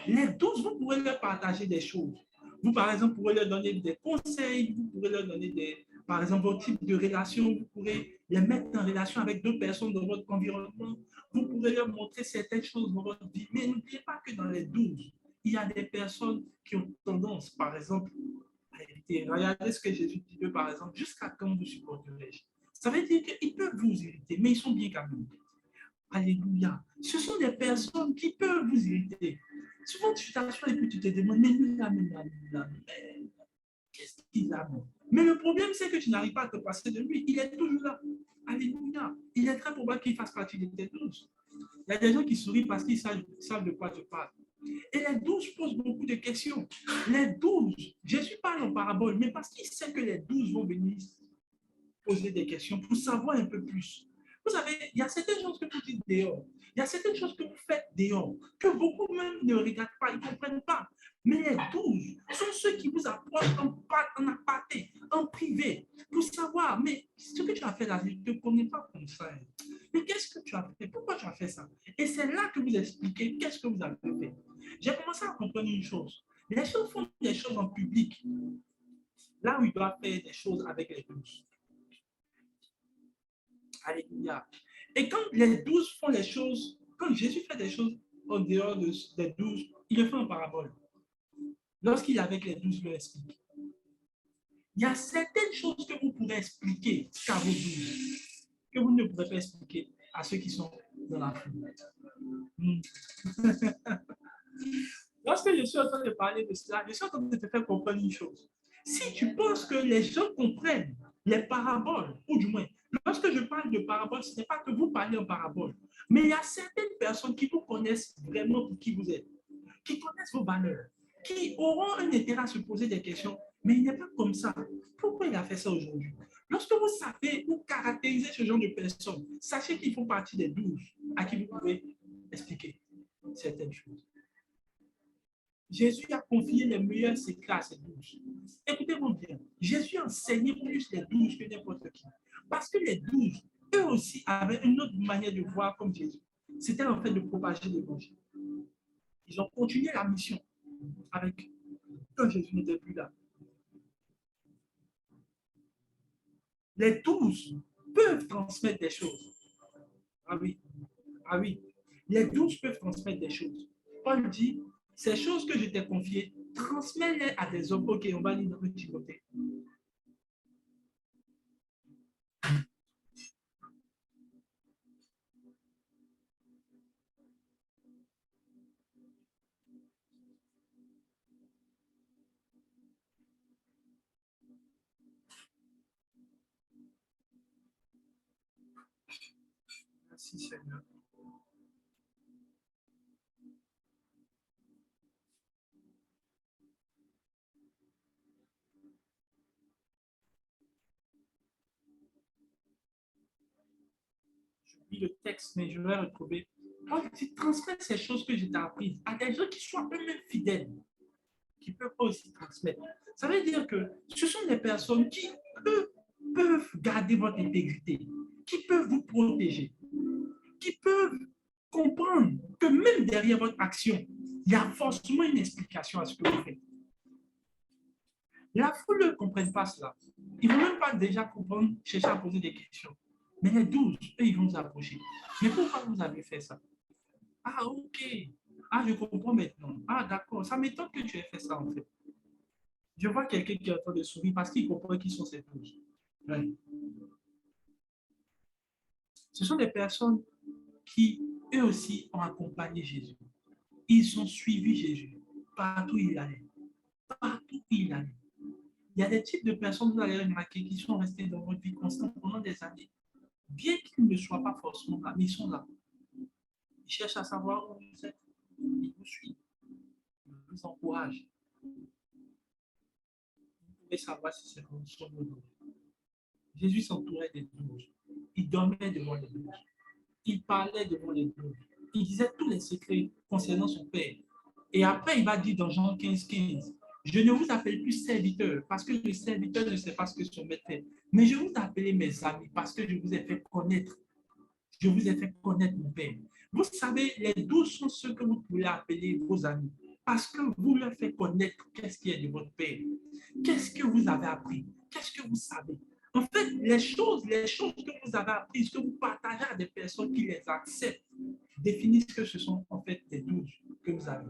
Les douze, vous pourrez leur partager des choses. Vous, par exemple, pourrez leur donner des conseils, vous pourrez leur donner par exemple, vos types de relations, vous pourrez les mettre en relation avec d'autres personnes dans votre environnement, vous pourrez leur montrer certaines choses dans votre vie. Mais n'oubliez pas que dans les douze, il y a des personnes qui ont tendance, par exemple, à irriter. Regardez ce que Jésus dit, par exemple, jusqu'à quand vous supporterai-je? Ça veut dire qu'ils peuvent vous irriter, mais ils sont bien quand même. Alléluia. Ce sont des personnes qui peuvent vous irriter. Souvent, tu t'assois et puis tu te demandes, mais qu'est-ce qu'il a? Mais le problème, c'est que tu n'arrives pas à te passer de lui. Il est toujours là. Alléluia. Il est très probable qu'il fasse partie de tes douze. Il y a des gens qui sourient parce qu'ils savent de quoi je parle. Et les douze posent beaucoup de questions. Les douze, Jésus parle en parabole, mais parce qu'il sait que les douze vont venir poser des questions pour savoir un peu plus. Vous savez, il y a certaines choses que vous dites dehors, il y a certaines choses que vous faites dehors, que beaucoup même ne regardent pas, ils ne comprennent pas. Mais les douze sont ceux qui vous approchent en aparté, en privé, pour savoir, mais ce que tu as fait là, je ne te connais pas comme ça. Mais qu'est-ce que tu as fait? Pourquoi tu as fait ça? Et c'est là que vous expliquez qu'est-ce que vous avez fait. J'ai commencé à comprendre une chose. Les gens font des choses en public, là où ils doivent faire des choses avec les douze. Alléluia. Et quand les douze font les choses, quand Jésus fait des choses en dehors des douze, il le fait en parabole. Lorsqu'il est avec les douze, il leur explique. Il y a certaines choses que vous pourrez expliquer qu'à vos douze, que vous ne pourrez pas expliquer à ceux qui sont dans la foule. Lorsque je suis en train de parler de cela, je suis en train de te faire comprendre une chose. Si tu penses que les gens comprennent les paraboles, ou du moins, lorsque je parle de paraboles, ce n'est pas que vous parlez en parabole, mais il y a certaines personnes qui vous connaissent vraiment pour qui vous êtes, qui connaissent vos valeurs, qui auront un intérêt à se poser des questions, mais il n'est pas comme ça. Pourquoi il a fait ça aujourd'hui? Lorsque vous savez ou caractérisez ce genre de personnes, sachez qu'ils font partie des douze à qui vous pouvez expliquer certaines choses. Jésus a confié les meilleurs secrets à ses douze. Écoutez-moi bien, Jésus enseignait plus les douze que n'importe qui. Parce que les douze, eux aussi, avaient une autre manière de voir comme Jésus. C'était en fait de propager l'évangile. Ils ont continué la mission avec quand Jésus n'était plus là. Les douze peuvent transmettre des choses. Ah oui, ah oui. Les douze peuvent transmettre des choses. Paul dit, ces choses que je t'ai confiées, transmets-les à des hommes. Ok, on va lire dans le Timothée. Merci Seigneur. Je lis le texte, mais je vais retrouver. Paul dit, transmets ces choses que je t'ai apprises à des gens qui soient eux-mêmes fidèles, qui peuvent aussi transmettre. Ça veut dire que ce sont des personnes qui, eux, peuvent garder votre intégrité, qui peuvent vous protéger, qui peuvent comprendre que même derrière votre action, il y a forcément une explication à ce que vous faites. La foule ne comprend pas cela. Ils ne vont même pas déjà comprendre, chercher à poser des questions. Mais les 12, eux, ils vont nous approcher. Mais pourquoi vous avez fait ça? Ah, ok. Ah, je comprends maintenant. Ah, d'accord. Ça m'étonne que tu aies fait ça, en fait. Je vois quelqu'un qui est en train de sourire parce qu'il comprend qui sont ces 12. Ouais. Ce sont des personnes qui, eux aussi, ont accompagné Jésus. Ils ont suivi Jésus partout où il allait. Partout où il allait. Il y a des types de personnes, vous allez remarquer, qui sont restés dans votre vie constante pendant des années. Bien qu'ils ne soient pas forcément là, mais ils sont là. Ils cherchent à savoir où vous êtes. Ils vous suivent. Ils vous encouragent. Vous pouvez savoir si c'est comme ça. Jésus s'entourait des 12. Il dormait devant les 12. Il parlait devant les 12. Il disait tous les secrets concernant son Père. Et après, il va dire dans Jean 15, je ne vous appelle plus serviteur parce que le serviteur ne sait pas ce que son maître fait. Mais je vous appelle mes amis parce que je vous ai fait connaître. Je vous ai fait connaître mon Père. Vous savez, les 12 sont ceux que vous pouvez appeler vos amis parce que vous leur faites connaître qu'est-ce qui est de votre Père. Qu'est-ce que vous avez appris? Qu'est-ce que vous savez? En fait, les choses que vous avez apprises, que vous partagez à des personnes qui les acceptent, définissent que ce sont en fait des 12 que vous avez.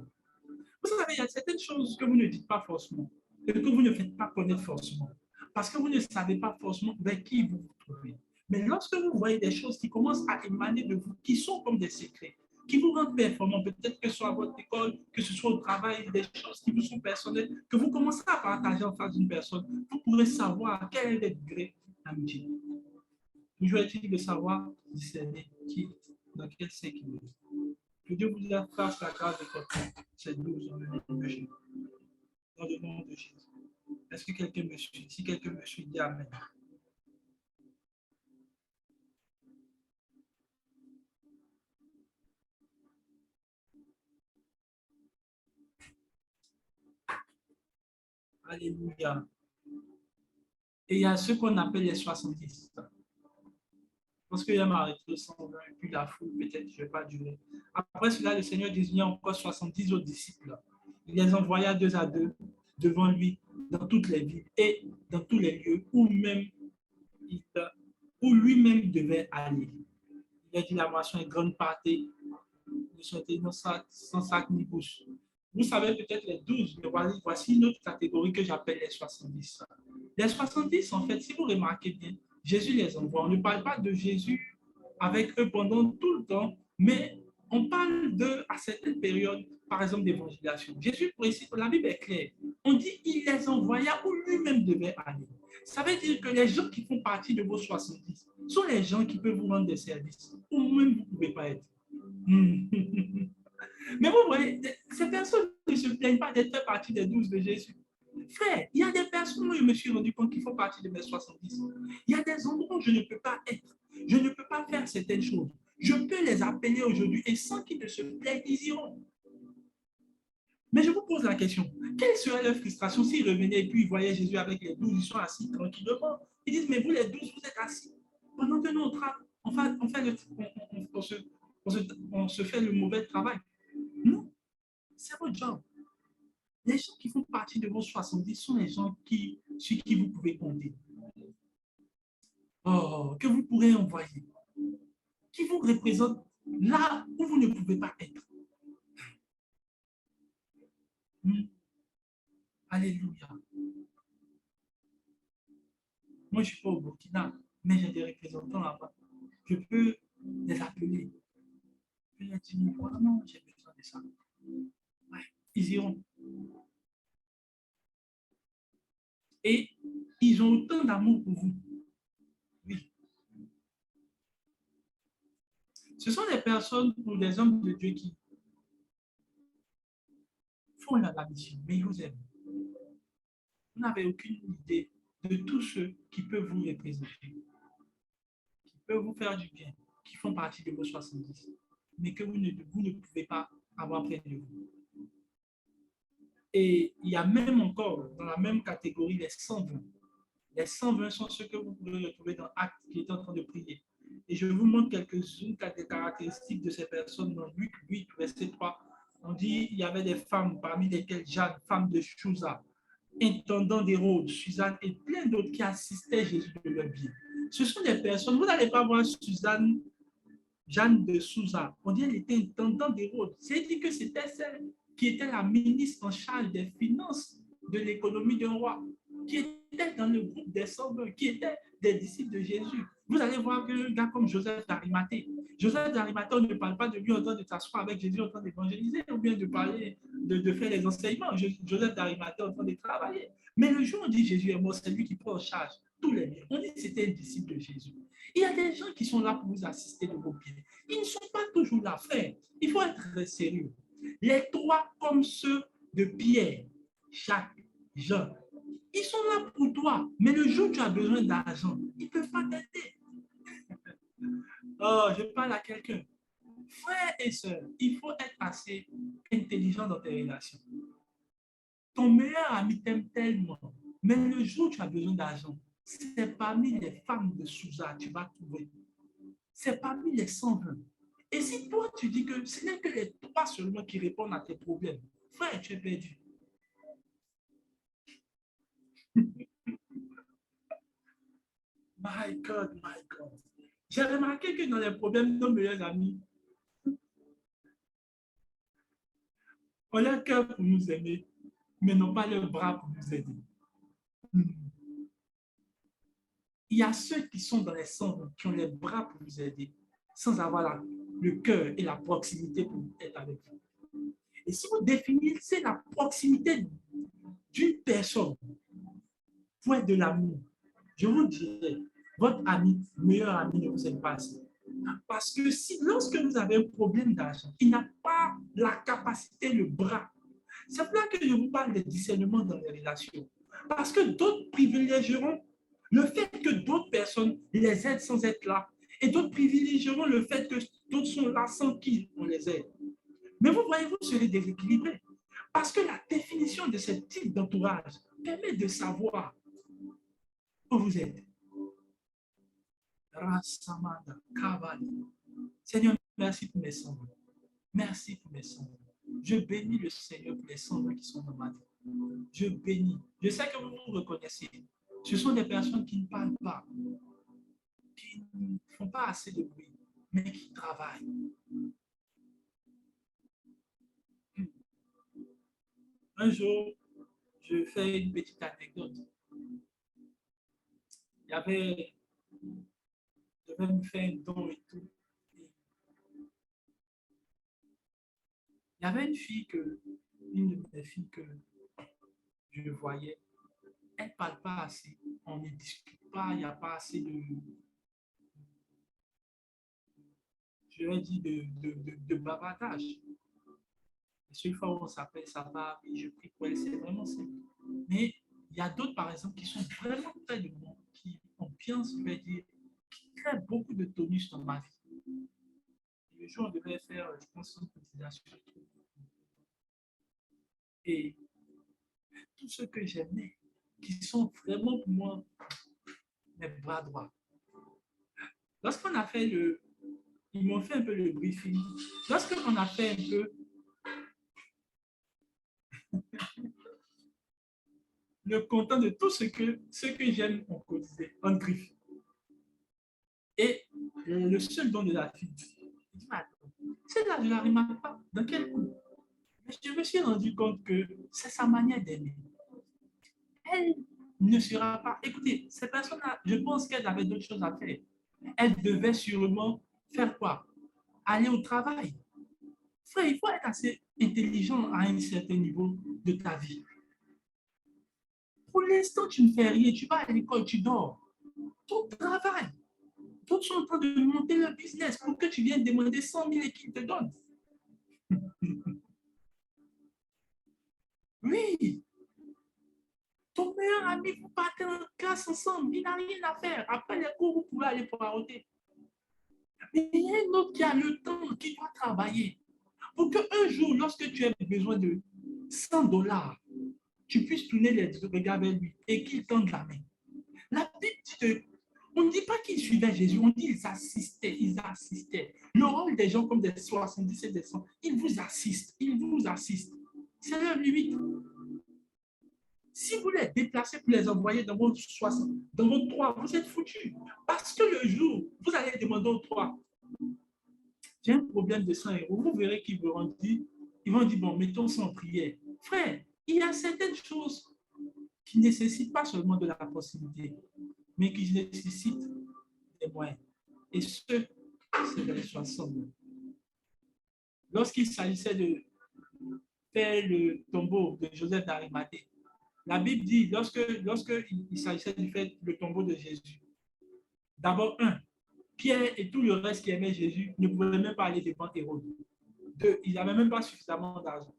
Vous savez, il y a certaines choses que vous ne dites pas forcément et que vous ne faites pas connaître forcément parce que vous ne savez pas forcément vers qui vous vous trouvez. Mais lorsque vous voyez des choses qui commencent à émaner de vous, qui sont comme des secrets, qui vous rendent performant, peut-être que ce soit à votre école, que ce soit au travail, des choses qui vous sont personnelles, que vous commencez à partager en face d'une personne, vous pourrez savoir quel est le degré d'amitié. Toujours est-il de savoir discerner qui, dans quel cercle il est. Que Dieu vous fasse la grâce de comprendre cette douce dans le nom de Jésus. Dans le nom de Jésus. Est-ce que quelqu'un me suit? Si quelqu'un me suit, dis Amen. Alléluia. Et il y a ce qu'on appelle les 70. Parce qu'il y a m'arrêté au 120, et puis la foule, peut-être je ne vais pas durer. Après cela, le Seigneur désigna encore 70 autres disciples. Il les envoya deux à deux devant lui dans toutes les villes et dans tous les lieux où lui-même devait aller. Il a dit la moisson est grande partie, ne sortez sans sac ni bouche. Vous savez peut-être les 12, mais voici une autre catégorie que j'appelle les 70. Les 70, en fait, si vous remarquez bien, Jésus les envoie. On ne parle pas de Jésus avec eux pendant tout le temps, mais on parle d'eux à certaines périodes, par exemple d'évangélisation. Jésus précise, la Bible est claire. On dit qu'il les envoya où lui-même devait aller. Ça veut dire que les gens qui font partie de vos 70 sont les gens qui peuvent vous rendre des services, ou même vous ne pouvez pas être. Mais vous voyez, ces personnes ne se plaignent pas d'être partie des 12 de Jésus. Frère, il y a des personnes où je me suis rendu compte qu'ils font partie de mes 70. Il y a des endroits où je ne peux pas être. Je ne peux pas faire certaines choses. Je peux les appeler aujourd'hui et sans qu'ils ne se plaignent, ils iront. Mais je vous pose la question, quelle serait leur frustration s'ils revenaient et puis ils voyaient Jésus avec les 12, ils sont assis tranquillement. Ils disent, mais vous les 12, vous êtes assis. Pendant que nous, on travaille, on se fait le mauvais travail. Non, c'est votre job. Les gens qui font partie de vos 70 sont les gens sur qui vous pouvez compter. Oh, que vous pourrez envoyer. Qui vous représentent là où vous ne pouvez pas être. Alléluia. Moi, je ne suis pas au Burkina, mais j'ai des représentants là-bas. Je peux les appeler. Je peux leur dire, vraiment, j'ai besoin de ça. Ouais, ils iront. Et ils ont autant d'amour pour vous. Oui. Ce sont des personnes ou des hommes de Dieu qui font la mission, mais ils vous aiment. Vous n'avez aucune idée de tous ceux qui peuvent vous représenter, qui peuvent vous faire du bien, qui font partie de vos 70, mais que vous ne pouvez pas avoir près de vous. Et il y a même encore, dans la même catégorie, les 120. Les 120 sont ceux que vous pouvez retrouver dans Actes qui est en train de prier. Et je vous montre quelques-unes des caractéristiques de ces personnes dans Luc 8, verset 3. On dit qu'il y avait des femmes, parmi lesquelles Jeanne, femme de Chouza, intendant d'Hérode, Suzanne et plein d'autres qui assistaient Jésus de leur bien. Ce sont des personnes, vous n'allez pas voir Suzanne, Jeanne de Souza, on dit qu'elle était intendant d'Hérode. C'est-à-dire que c'était celle qui était la ministre en charge des finances de l'économie d'un roi, qui était dans le groupe des sauveurs, qui étaient des disciples de Jésus. Vous allez voir qu'un gars comme Joseph d'Arimathée, on ne parle pas de lui en train de s'asseoir avec Jésus en train d'évangéliser ou bien de parler, de faire les enseignements. Joseph d'Arimathée en train de travailler. Mais le jour où on dit Jésus est mort, c'est lui qui prend en charge tous les biens. On dit que c'était un disciple de Jésus. Il y a des gens qui sont là pour vous assister de vos biens. Ils ne sont pas toujours là, frère. Il faut être sérieux. Les trois comme ceux de Pierre, Jacques, Jean, ils sont là pour toi. Mais le jour où tu as besoin d'argent, ils ne peuvent pas t'aider. Oh, je parle à quelqu'un. Frères et sœurs, il faut être assez intelligent dans tes relations. Ton meilleur ami t'aime tellement, mais le jour où tu as besoin d'argent, c'est parmi les femmes de Souza que tu vas trouver. C'est parmi les 120. Et si toi, tu dis que ce n'est que les trois seulement qui répondent à tes problèmes, frère, tu es perdu. My God, my God. J'ai remarqué que dans les problèmes de nos meilleurs amis, on a le cœur pour nous aimer, mais non pas le bras pour nous aider. Il y a ceux qui sont dans les cendres, qui ont les bras pour vous aider, sans avoir le cœur et la proximité pour être avec vous. Et si vous définissez la proximité d'une personne pour être de l'amour, je vous dirais, votre ami, meilleur ami ne vous aime pas assez. Parce que si, lorsque vous avez un problème d'argent, il n'a pas la capacité, le bras. C'est pour ça que je vous parle de discernement dans les relations. Parce que d'autres privilégieront le fait que d'autres personnes les aident sans être là. Et d'autres privilégieront le fait que d'autres sont là sans qu'on les aide. Mais vous voyez, vous serez déséquilibré. Parce que la définition de ce type d'entourage permet de savoir où vous êtes. Seigneur, merci pour mes cendres. Merci pour mes cendres. Je bénis le Seigneur pour les cendres qui sont dans ma vie. Je bénis. Je sais que vous vous reconnaissez. Ce sont des personnes qui ne parlent pas, qui ne font pas assez de bruit, mais qui travaillent. Un jour, je fais une petite anecdote. Il y avait, je devais me faire un don et tout. Il y avait une de mes filles que je voyais, elle ne parle pas assez, on ne discute pas, il n'y a pas assez de, je vais dire, de bavardage. La seule fois où on s'appelle, ça va, et je prie pour elle, c'est vraiment simple. Mais il y a d'autres, par exemple, qui sont vraiment près de moi, qui ont bien, je vais dire, qui créent beaucoup de tonus dans ma vie. Et le jour, on devait faire, je pense, une cotisation. Et tous ceux que j'aimais, qui sont vraiment pour moi mes bras droits. Lorsqu'on a fait ils m'ont fait un peu le briefing. Lorsqu'on a fait un peu le comptant de tout ce que j'aime ont cotisé en griffe. Et le seul don de la fille, il dit, c'est là, je n'arrive pas. Dans quel coup? Mais je me suis rendu compte que c'est sa manière d'aimer. Elle ne sera pas. Écoutez, ces personnes-là, je pense qu'elles avaient d'autres choses à faire. Elles devaient sûrement faire quoi? Aller au travail. Frère, il faut être assez intelligent à un certain niveau de ta vie. Pour l'instant, tu ne fais rien, tu vas à l'école, tu dors. Tout travail. D'autres sont en train de monter leur business pour que tu viennes demander 100 000 et qu'ils te donnent. Oui. Ton meilleur ami, vous partez en classe ensemble, il n'a rien à faire. Après les cours, vous pouvez aller poireauter. Mais il y a un autre qui a le temps, qui doit travailler. Pour qu'un jour, lorsque tu as besoin de 100 $, tu puisses tourner les regards vers lui et qu'il tende la main. La Bible dit que, on ne dit pas qu'ils suivaient Jésus, on dit qu'ils assistaient, ils assistaient. Le rôle des gens comme des 77 des 100, ils vous assistent, ils vous assistent. C'est leur limite. Si vous les déplacez pour les envoyer dans votre 60, dans votre 3, vous êtes foutus. Parce que le jour, vous allez demander au 3, j'ai un problème de 100 €, vous verrez qu'ils vont dire, bon, mettons ça en prière. Frère, il y a certaines choses qui ne nécessitent pas seulement de la possibilité, mais qui nécessitent des moyens. Et ce, c'est dans les 60. Lorsqu'il s'agissait de faire le tombeau de Joseph d'Arimathée, la Bible dit, lorsqu'il s'agissait de faire le tombeau de Jésus, d'abord, Pierre et tout le reste qui aimait Jésus ne pouvaient même pas aller devant Hérode. Deux, ils n'avaient même pas suffisamment d'argent.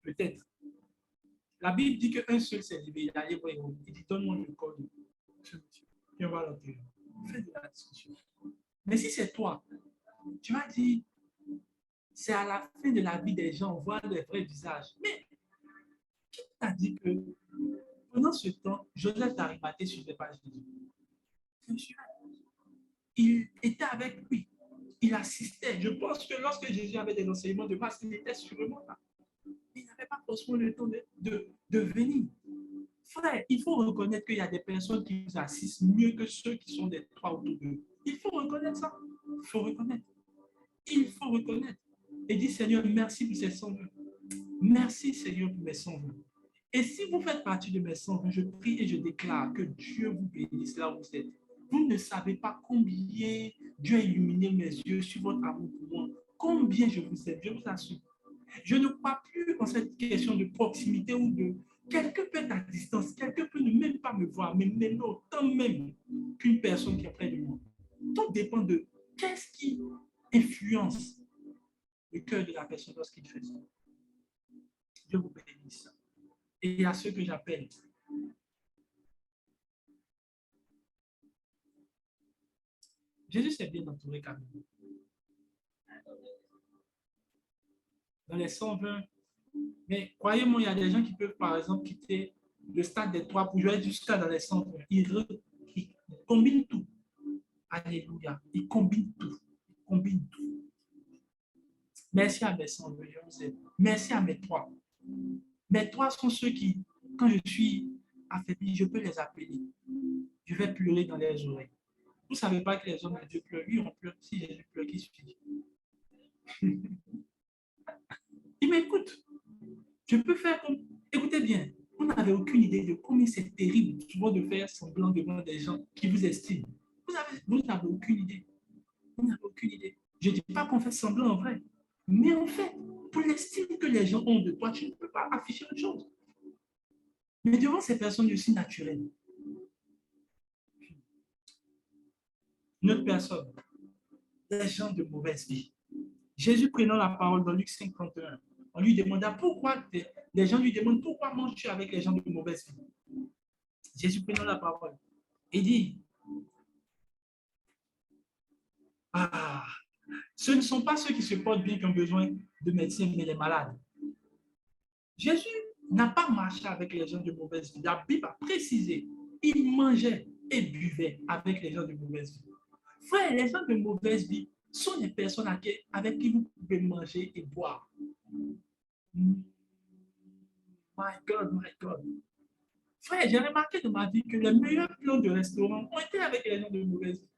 Peut-être. La Bible dit qu'un seul s'est levé, il allait voir Hérode. Il dit, donne-moi le corps de ce monsieur. Et on va l'enterrer. Fais de la discussion. Mais si c'est toi, tu vas dire, c'est à la fin de la vie des gens, voir les vrais visages. Mais qui t'a dit que pendant ce temps, Joseph d'Arimathée ne suivait pas Jésus? Il était avec lui. Il assistait. Je pense que lorsque Jésus avait des enseignements de base, il était sûrement là. Il n'avait pas forcément le temps de venir. Frère, il faut reconnaître qu'il y a des personnes qui nous assistent mieux que ceux qui sont des trois autour d'eux. Il faut reconnaître ça. Il faut reconnaître. Il faut reconnaître. Et dire, Seigneur, merci pour ces 100 vœux. Merci, Seigneur, pour mes 100 vœux. Et si vous faites partie de mes 100 vœux, je prie et je déclare que Dieu vous bénisse là où vous êtes. Vous ne savez pas combien Dieu a illuminé mes yeux sur votre amour pour moi. Combien je vous aime, je vous assure. Je ne crois plus en cette question de proximité ou de quelqu'un peut être à distance, quelqu'un peut ne même pas me voir, mais m'aimer autant même qu'une personne qui est près de moi. Tout dépend de qu'est-ce qui influence le cœur de la personne lorsqu'il fait ça. Dieu vous bénisse. Et il y a ceux que j'appelle Jésus s'est bien entouré quand même. Dans les 120, mais croyez-moi, il y a des gens qui peuvent, par exemple, quitter le stade des 3 pour jouer jusqu'à dans les 120. Ils combinent tout. Alléluia. Ils combinent tout. Ils combinent tout. Merci à mes 120, je vous aime. Merci à mes 3. Mes 3 sont ceux qui, quand je suis affaibli, je peux les appeler. Je vais pleurer dans les oreilles. Vous ne savez pas que les hommes de Dieu pleurent. Oui, on pleure. Si Jésus pleure, qui suffit? Il m'écoute. Je peux faire comme... Écoutez bien, vous n'avez aucune idée de combien c'est terrible souvent de faire semblant devant des gens qui vous estiment. Vous n'avez aucune idée. Vous n'avez aucune idée. Je ne dis pas qu'on fait semblant en vrai. Mais en fait, pour l'estime que les gens ont de toi, tu ne peux pas afficher autre chose. Mais devant ces personnes, je suis naturel. Une autre personne, les gens de mauvaise vie. Jésus prenant la parole dans Luc 5, 31, on lui demanda pourquoi, les gens lui demandent pourquoi manges-tu avec les gens de mauvaise vie. Jésus prenant la parole et dit, ah, ce ne sont pas ceux qui se portent bien qui ont besoin de médecins, mais les malades. Jésus n'a pas marché avec les gens de mauvaise vie. La Bible a précisé, il mangeait et buvait avec les gens de mauvaise vie. Frère, les gens de mauvaise vie sont des personnes avec qui vous pouvez manger et boire. My God, my God. Frère, j'ai remarqué dans ma vie que les meilleurs plans de restaurant ont été avec les gens de mauvaise vie.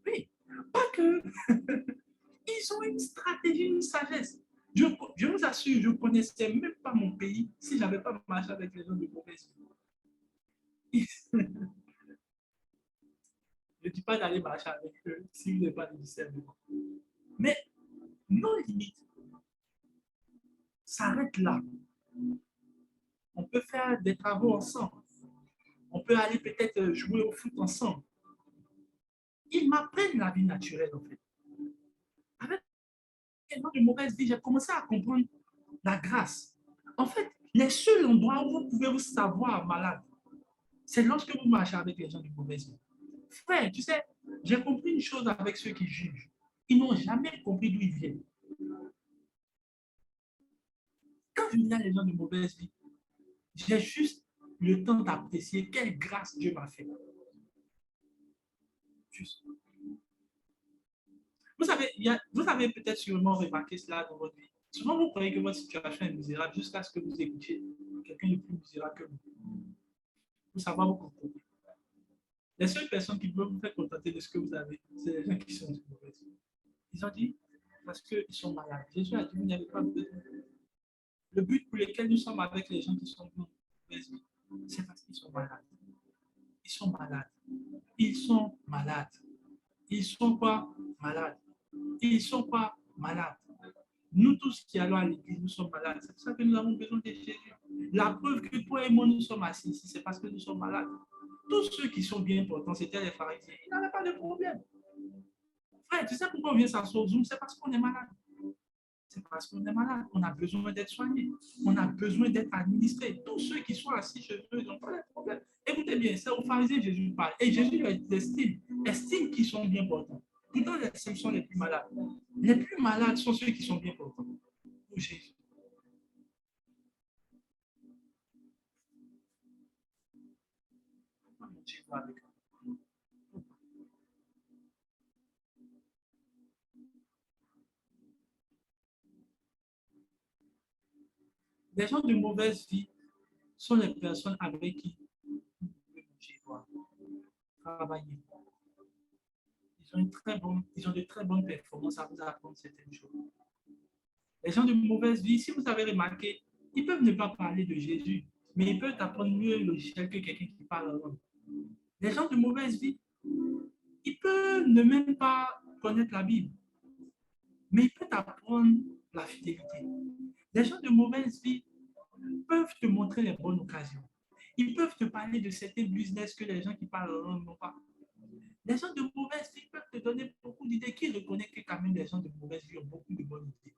Oui, pas que. Ils ont une stratégie, une sagesse. Je vous assure, je ne connaissais même pas mon pays si je n'avais pas marché avec les gens de mauvaise vie. Je ne dis pas d'aller marcher avec eux si vous n'avez pas de discernement. Mais nos limites s'arrêtent là. On peut faire des travaux ensemble. On peut aller peut-être jouer au foot ensemble. Ils m'apprennent la vie naturelle, en fait. Avec les gens de mauvaise vie, j'ai commencé à comprendre la grâce. En fait, les seuls endroits où vous pouvez vous savoir malade, c'est lorsque vous marchez avec les gens de mauvaise vie. Frère, tu sais, j'ai compris une chose avec ceux qui jugent. Ils n'ont jamais compris d'où ils viennent. Quand je viens les gens de mauvaise vie, j'ai juste le temps d'apprécier quelle grâce Dieu m'a fait. Juste. Vous avez peut-être sûrement remarqué cela dans votre vie. Souvent, vous croyez que votre situation est misérable jusqu'à ce que vous écoutiez quelqu'un de plus misérable que vous. Pour savoir vous contenter. Les seules personnes qui peuvent vous faire contenter de ce que vous avez, c'est les gens qui sont de mauvaise vie. Ils ont dit, parce qu'ils sont malades. Jésus a dit, vous n'avez pas besoin. Le but pour lequel nous sommes avec les gens qui sont de mauvaise vie, c'est parce qu'ils sont malades. Ils sont malades. Ils sont malades. Ils sont pas malades. Ils sont pas malades. Nous tous qui allons à l'église, nous sommes malades. C'est pour ça que nous avons besoin de Jésus. La preuve que toi et moi, nous sommes assis ici, c'est parce que nous sommes malades. Tous ceux qui sont bien portants, c'était les pharisiens. Ils n'avaient pas de problème. Frère, tu sais pourquoi on vient s'asseoir au Zoom? C'est parce qu'on est malade. C'est parce qu'on est malade. On a besoin d'être soigné. On a besoin d'être administré. Tous ceux qui sont assis chez eux, ils n'ont pas de problème. Écoutez bien, c'est aux pharisiens que Jésus parle. Et Jésus estime qu'ils sont bien portants. Pourtant, ce sont les plus malades. Les plus malades sont ceux qui sont bien portants. Pour Jésus. Les gens de mauvaise vie sont les personnes avec qui vous pouvez travailler. Ils ont de très bonnes performances à vous apprendre certaines choses. Les gens de mauvaise vie, si vous avez remarqué, ils peuvent ne pas parler de Jésus, mais ils peuvent apprendre mieux le logiciel que quelqu'un qui parle en langue. Les gens de mauvaise vie, ils peuvent ne même pas connaître la Bible, mais ils peuvent apprendre la fidélité. Les gens de mauvaise vie peuvent te montrer les bonnes occasions. Ils peuvent te parler de certains business que les gens qui parlent en langue n'ont pas. Les gens de mauvaise vie peuvent te donner beaucoup d'idées qui reconnaissent que quand même les gens de mauvaise vie ont beaucoup de bonnes idées.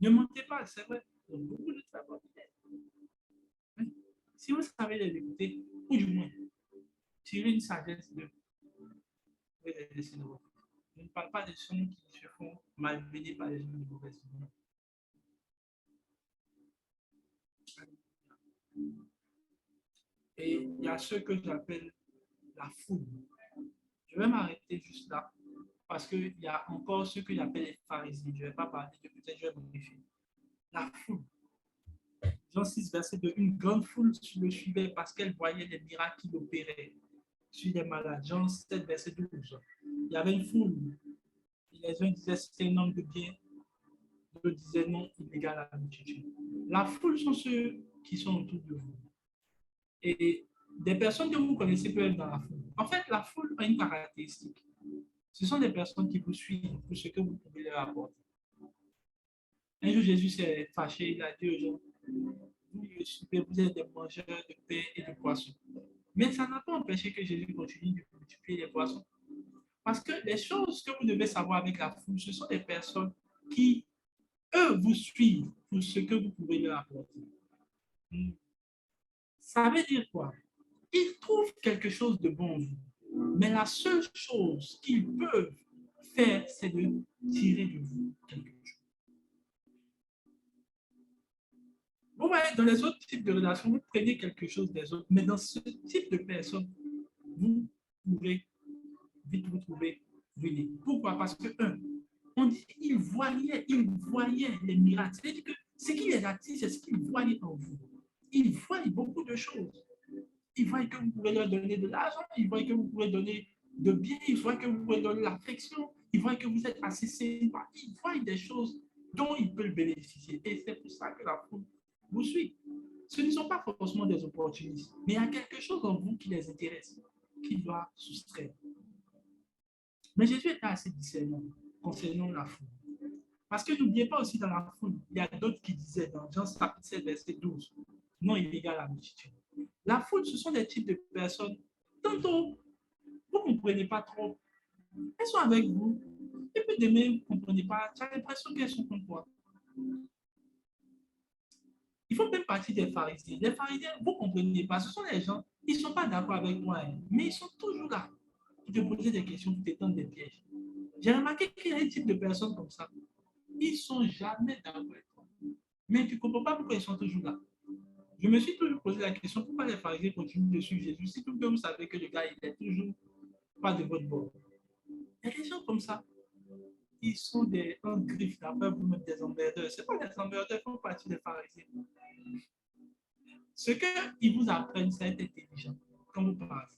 Ne mentez pas, c'est vrai. Ils ont beaucoup de très bonnes idées. Si vous savez les écouter, ou du moins, tirez une sagesse de les laisser de votre. Je ne parle pas des gens qui se font malmener par les gens de mauvaise vie. Et il y a ce que j'appelle la foule. Je vais m'arrêter juste là parce qu'il y a encore ce que j'appelle les pharisiens. Je ne vais pas parler de peut-être je vais modifier. La foule. Jean 6, verset 2. Une grande foule le suivait parce qu'elle voyait les miracles qu'il opérait sur les malades. Jean 7, verset 12. Il y avait une foule. Les uns disaient c'était un homme de bien. D'autres disaient non, il égale à la multitude. La foule sont ceux qui sont autour de vous. Et des personnes que vous connaissez peuvent être dans la foule. En fait, la foule a une caractéristique. Ce sont des personnes qui vous suivent pour ce que vous pouvez leur apporter. Un jour, Jésus s'est fâché, il a dit aux gens, vous êtes des mangeurs de pain et de poissons. Mais ça n'a pas empêché que Jésus continue de multiplier les poissons. Parce que les choses que vous devez savoir avec la foule, ce sont des personnes qui, eux, vous suivent pour ce que vous pouvez leur apporter. Ça veut dire quoi? Ils trouvent quelque chose de bon en vous. Mais la seule chose qu'ils peuvent faire, c'est de tirer de vous quelque chose. Vous voyez, dans les autres types de relations, vous prenez quelque chose des autres, mais dans ce type de personnes, vous pourrez vite vous trouver ruiné. Pourquoi? Parce que, on dit qu'il voyait les miracles. C'est-à-dire que ce qui les attire, c'est ce qu'ils voyaient en vous. Ils voient beaucoup de choses. Ils voient que vous pouvez leur donner de l'argent, ils voient que vous pouvez donner de bien, ils voient que vous pouvez donner l'affection, ils voient que vous êtes assez sympa, ils voient des choses dont ils peuvent bénéficier. Et c'est pour ça que la foule vous suit. Ce ne sont pas forcément des opportunistes, mais il y a quelque chose en vous qui les intéresse, qui doit soustraire. Mais Jésus était assez discernant concernant la foule. Parce que n'oubliez pas aussi dans la foule, il y a d'autres qui disaient dans Jean 7, verset 12, non illégal à la multitude. La foule, ce sont des types de personnes, tantôt, vous ne comprenez pas trop, elles sont avec vous, et puis demain, vous ne comprenez pas, tu as l'impression qu'elles sont contre toi. Il faut même partir des pharisiens. Les pharisiens, vous ne comprenez pas, ce sont des gens, ils ne sont pas d'accord avec toi, mais ils sont toujours là pour te poser des questions, pour t'étendre des pièges. J'ai remarqué qu'il y a un type de personnes comme ça. Ils ne sont jamais d'accord avec toi. Mais tu ne comprends pas pourquoi ils sont toujours là. Je me suis toujours posé la question, pourquoi les pharisiens continuent de suivre Jésus si tout le monde savait que le gars, il est toujours pas de votre bord. Il y a des gens comme ça. ils sont un griffe là-bas, vous-même des emmerdeurs. Ce n'est pas des emmerdeurs, ils font partie des pharisiens. Ce qu'ils vous apprennent, c'est être intelligent quand vous parlez.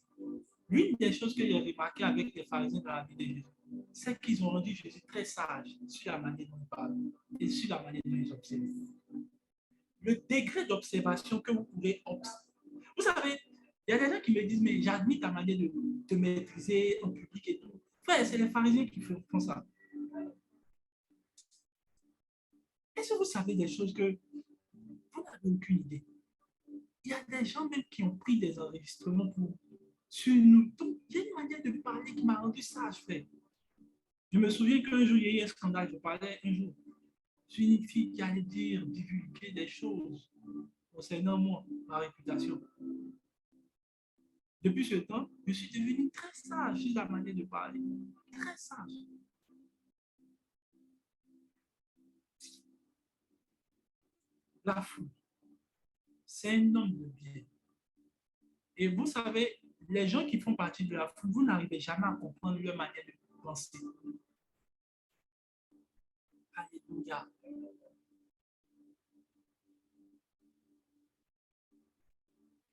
L'une des choses que j'ai remarqué avec les pharisiens dans la vie de Jésus, c'est qu'ils ont rendu Jésus très sage sur la manière dont il parle et sur la manière dont ils observent. Le degré d'observation que vous pouvez observer. Vous savez, il y a des gens qui me disent, mais j'admire ta manière de te maîtriser en public et tout. Frère, c'est les pharisiens qui font ça. Est-ce que vous savez des choses que vous n'avez aucune idée? Il y a des gens même qui ont pris des enregistrements pour sur nous. Donc, il y a une manière de parler qui m'a rendu sage, frère. Je me souviens qu'un jour, il y a eu un scandale. Je parlais un jour sur une fille qui allait dire, divulguer des choses concernant moi, ma réputation. Depuis ce temps, je suis devenu très sage sur la manière de parler. Très sage. La foule, c'est un homme de bien. Et vous savez, les gens qui font partie de la foule, vous n'arrivez jamais à comprendre leur manière de penser. Alléluia.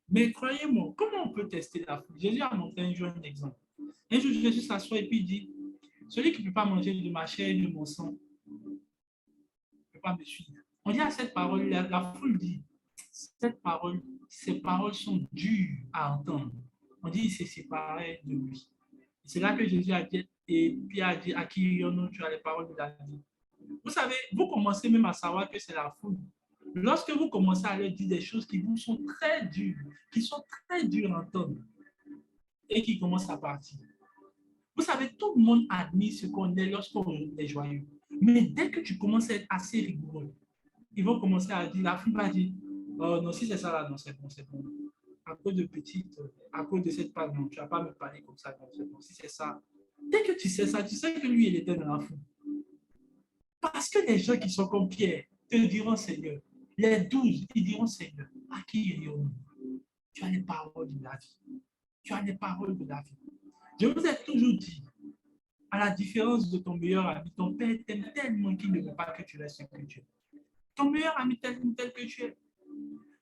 Mais croyez-moi, comment on peut tester la foule? Jésus a montré un jour un exemple. Un jour, Jésus s'assoit et puis dit, celui qui ne peut pas manger de ma chair et de mon sang ne peut pas me suivre. On dit à cette parole, la foule dit, cette parole, ces paroles sont dures à entendre. On dit, il s'est séparé de lui. C'est là que Jésus a dit, et puis a dit, à qui irions-nous, tu as les paroles de la vie. Vous savez, vous commencez même à savoir que c'est la foule. Lorsque vous commencez à leur dire des choses qui vous sont très dures, qui sont très dures à entendre, et qui commencent à partir. Vous savez, tout le monde admire ce qu'on est lorsqu'on est joyeux. Mais dès que tu commences à être assez rigoureux, ils vont commencer à dire, la foule va dire, oh non, si c'est ça là, non, c'est bon, c'est bon. À cause de petite, à cause de cette part, non, tu ne vas pas me parler comme ça, non, c'est bon, si c'est ça. Dès que tu sais ça, tu sais que lui, il était dans la foule. Parce que les gens qui sont comme Pierre te diront, Seigneur, les 12, ils diront, Seigneur, à qui irions-nous? Tu as les paroles de la vie. Tu as les paroles de la vie. Je vous ai toujours dit, à la différence de ton meilleur ami, ton père t'aime tellement qu'il ne veut pas que tu restes ce que tu es. Ton meilleur ami tel que tu es.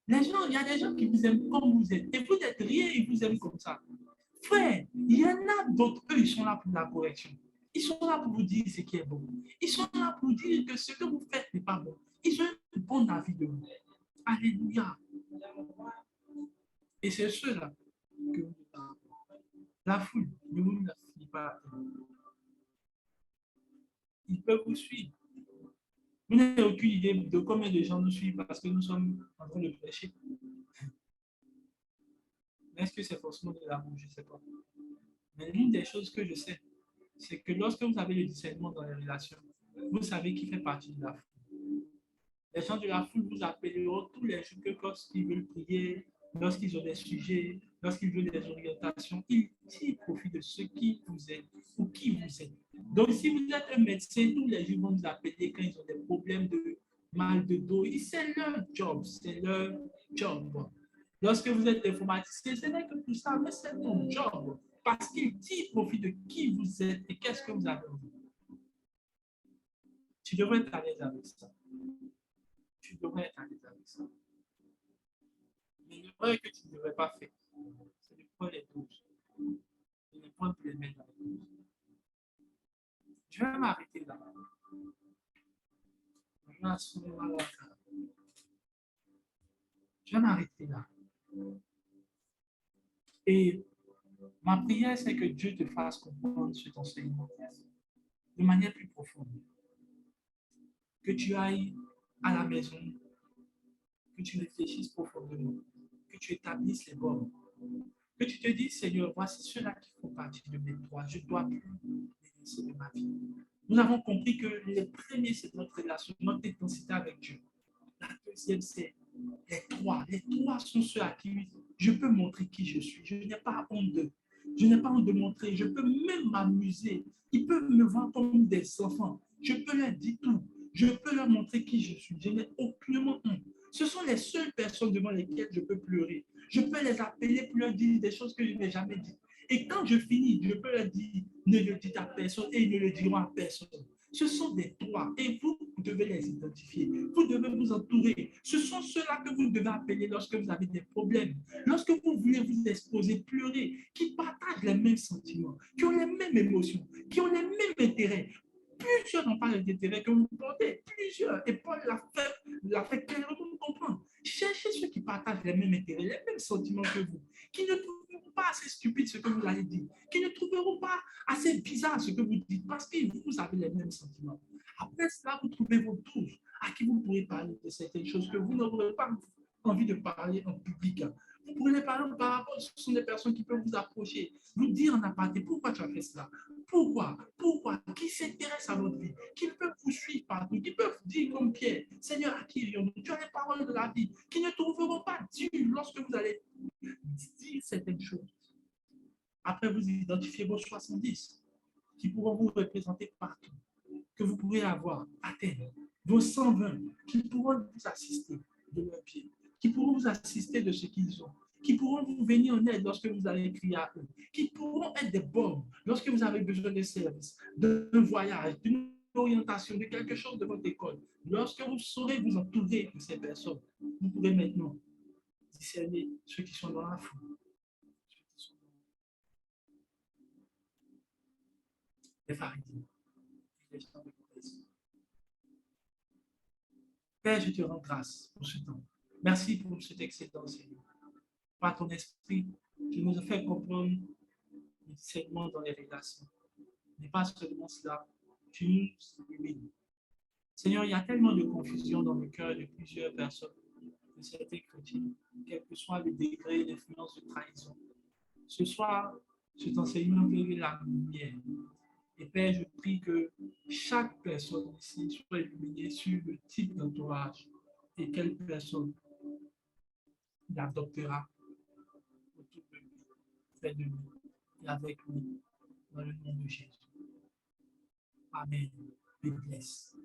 Les gens, il y a des gens qui vous aiment comme vous êtes. Et vous n'êtes rien, ils vous aiment comme ça. Frère, il y en a d'autres, eux, ils sont là pour la correction. Ils sont là pour vous dire ce qui est bon. Ils sont là pour dire que ce que vous faites n'est pas bon. Ils ont un bon avis de vous. Alléluia. Et c'est ceux-là que vous parlez. La foule, ne vous la fiez pas. Ils peuvent vous suivre. Vous n'avez aucune idée de combien de gens nous suivent parce que nous sommes en train de prêcher. Mais est-ce que c'est forcément de l'amour? Je ne sais pas. Mais l'une des choses que je sais, c'est que lorsque vous avez le discernement dans les relations, vous savez qui fait partie de la foule. Les gens de la foule vous appelleront tous les jours que lorsqu'ils veulent prier, lorsqu'ils ont des sujets, lorsqu'ils veulent des orientations, ils tirent profit de ce qui vous êtes ou qui vous êtes. Donc, si vous êtes un médecin, tous les jours vont vous appeler quand ils ont des problèmes de mal de dos. C'est leur job, c'est leur job. Lorsque vous êtes informaticien, ce n'est que pour ça, mais c'est ton job. Parce qu'ils tirent profit de qui vous êtes et qu'est-ce que vous avez envie. Tu devrais être à l'aise avec ça. Tu devrais être à l'aise avec ça. Mais l'erreur que tu ne devrais pas faire, c'est de prendre les douze. De ne prendre les mettre dans les douze. Je vais m'arrêter là. Je vais m'arrêter là. Et ma prière, c'est que Dieu te fasse comprendre cet enseignement de manière plus profonde. Que tu ailles à la maison, que tu réfléchisses profondément, que tu établisses les bornes, que tu te dises, Seigneur, voici ceux-là qui font partie de mes droits. Je dois plus les laisser de ma vie. Nous avons compris que le premier, c'est notre relation, notre intensité avec Dieu. La deuxième, c'est les trois. Les trois sont ceux à qui je peux montrer qui je suis. Je n'ai pas honte de. Je n'ai pas honte de montrer. Je peux même m'amuser. Ils peuvent me voir comme des enfants. Je peux leur dire tout. Je peux leur montrer qui je suis. Je n'ai aucunement honte. Ce sont les seules personnes devant lesquelles je peux pleurer. Je peux les appeler pour leur dire des choses que je n'ai jamais dites. Et quand je finis, je peux leur dire, ne le dites à personne et ils ne le diront à personne. Ce sont des toits et vous devez les identifier. Vous devez vous entourer. Ce sont ceux-là que vous devez appeler lorsque vous avez des problèmes, lorsque vous voulez vous exposer, pleurer, qui partagent les mêmes sentiments, qui ont les mêmes émotions, qui ont les mêmes intérêts. Plusieurs n'ont pas les intérêts que vous portez, plusieurs. Et Paul l'a fait clairement comprendre. Cherchez ceux qui partagent les mêmes intérêts, les mêmes sentiments que vous, qui ne trouveront pas assez stupide ce que vous allez dire, qui ne trouveront pas assez bizarre ce que vous dites, parce que vous avez les mêmes sentiments. Après cela, vous trouvez vos douze à qui vous pourrez parler de certaines choses que vous n'aurez pas envie de parler en public. Vous pourrez les parler par rapport, ce sont des personnes qui peuvent vous approcher, vous dire en aparté pourquoi tu as fait cela, pourquoi, qui s'intéresse à votre vie, qui peuvent vous suivre partout, qui peuvent dire comme Pierre, Seigneur, à qui irions-nous? Tu as les paroles de la vie, qui ne trouveront pas Dieu lorsque vous allez dire certaines choses. Après, vous identifiez vos 70 qui pourront vous représenter partout, que vous pourrez avoir à terre, vos 120 qui pourront vous assister de leurs pieds, qui pourront vous assister de ce qu'ils ont, qui pourront vous venir en aide lorsque vous allez crier à eux, qui pourront être des bornes lorsque vous avez besoin de services, d'un voyage, d'une orientation, de quelque chose de votre école. Lorsque vous saurez vous entourer de ces personnes, vous pourrez maintenant discerner ceux qui sont dans la foule. Les pharisiens, les gens de mauvaise. Père, je te rends grâce pour ce temps. Merci pour cet excellent Seigneur. Par ton esprit, tu nous as fait comprendre le discernement dans les relations. Mais pas seulement cela, tu nous illumines. Seigneur, il y a tellement de confusion dans le cœur de plusieurs personnes, de certains chrétiens, quel que soit le degré d'influence de trahison. Ce soir, cet enseignement veut la lumière. Et Père, je prie que chaque personne ici soit illuminée sur le type d'entourage et quelle personne l'adoptera autour de lui, près de lui et avec lui, dans le nom de Jésus. Amen. Be blessed.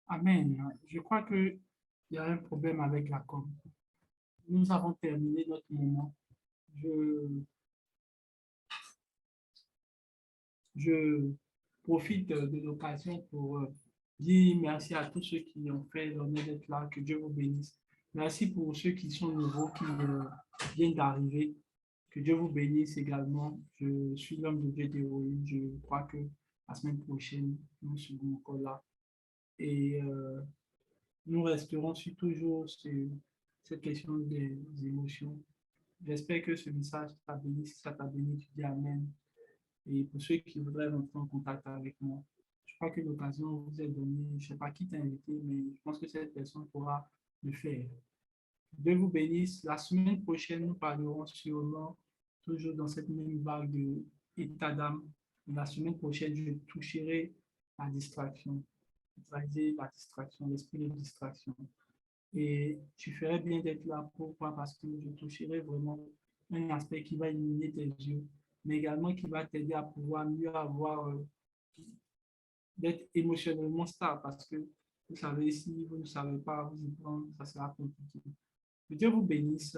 Amen. Je crois qu'il y a un problème avec la com. Nous avons terminé notre moment. Je, je profite de l'occasion pour dire merci à tous ceux qui ont fait l'honneur d'être là. Que Dieu vous bénisse. Merci pour ceux qui sont nouveaux, qui viennent d'arriver. Que Dieu vous bénisse également. Je suis l'homme de Dieu d'héroïne. Je crois que la semaine prochaine, nous serons encore là. Et nous resterons toujours sur cette question des émotions. J'espère que ce message t'a béni. Si ça t'a béni, tu dis Amen. Et pour ceux qui voudraient rentrer en contact avec moi, je crois que l'occasion vous est donnée. Je ne sais pas qui t'a invité, mais je pense que cette personne pourra le faire. Dieu vous bénisse. La semaine prochaine, nous parlerons sûrement, toujours dans cette même vague d'état d'âme. La semaine prochaine, je toucherai la distraction, la distraction, l'esprit de distraction. Et tu ferais bien d'être là. Pourquoi? Parce que je toucherai vraiment un aspect qui va illuminer tes yeux, mais également qui va t'aider à pouvoir mieux avoir, d'être émotionnellement stable. Parce que vous savez, si vous ne savez pas vous y prendre, ça sera compliqué. Que Dieu vous bénisse.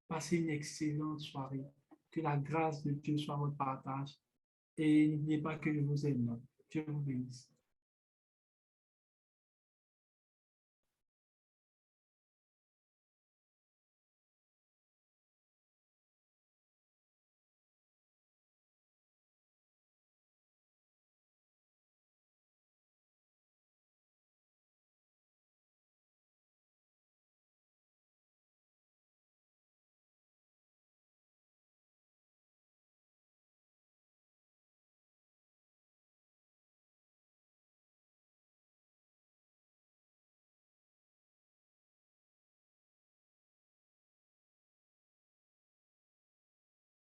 Passez une excellente soirée. Que la grâce de Dieu soit votre partage. Et n'oubliez pas que je vous aime. Dieu vous bénisse.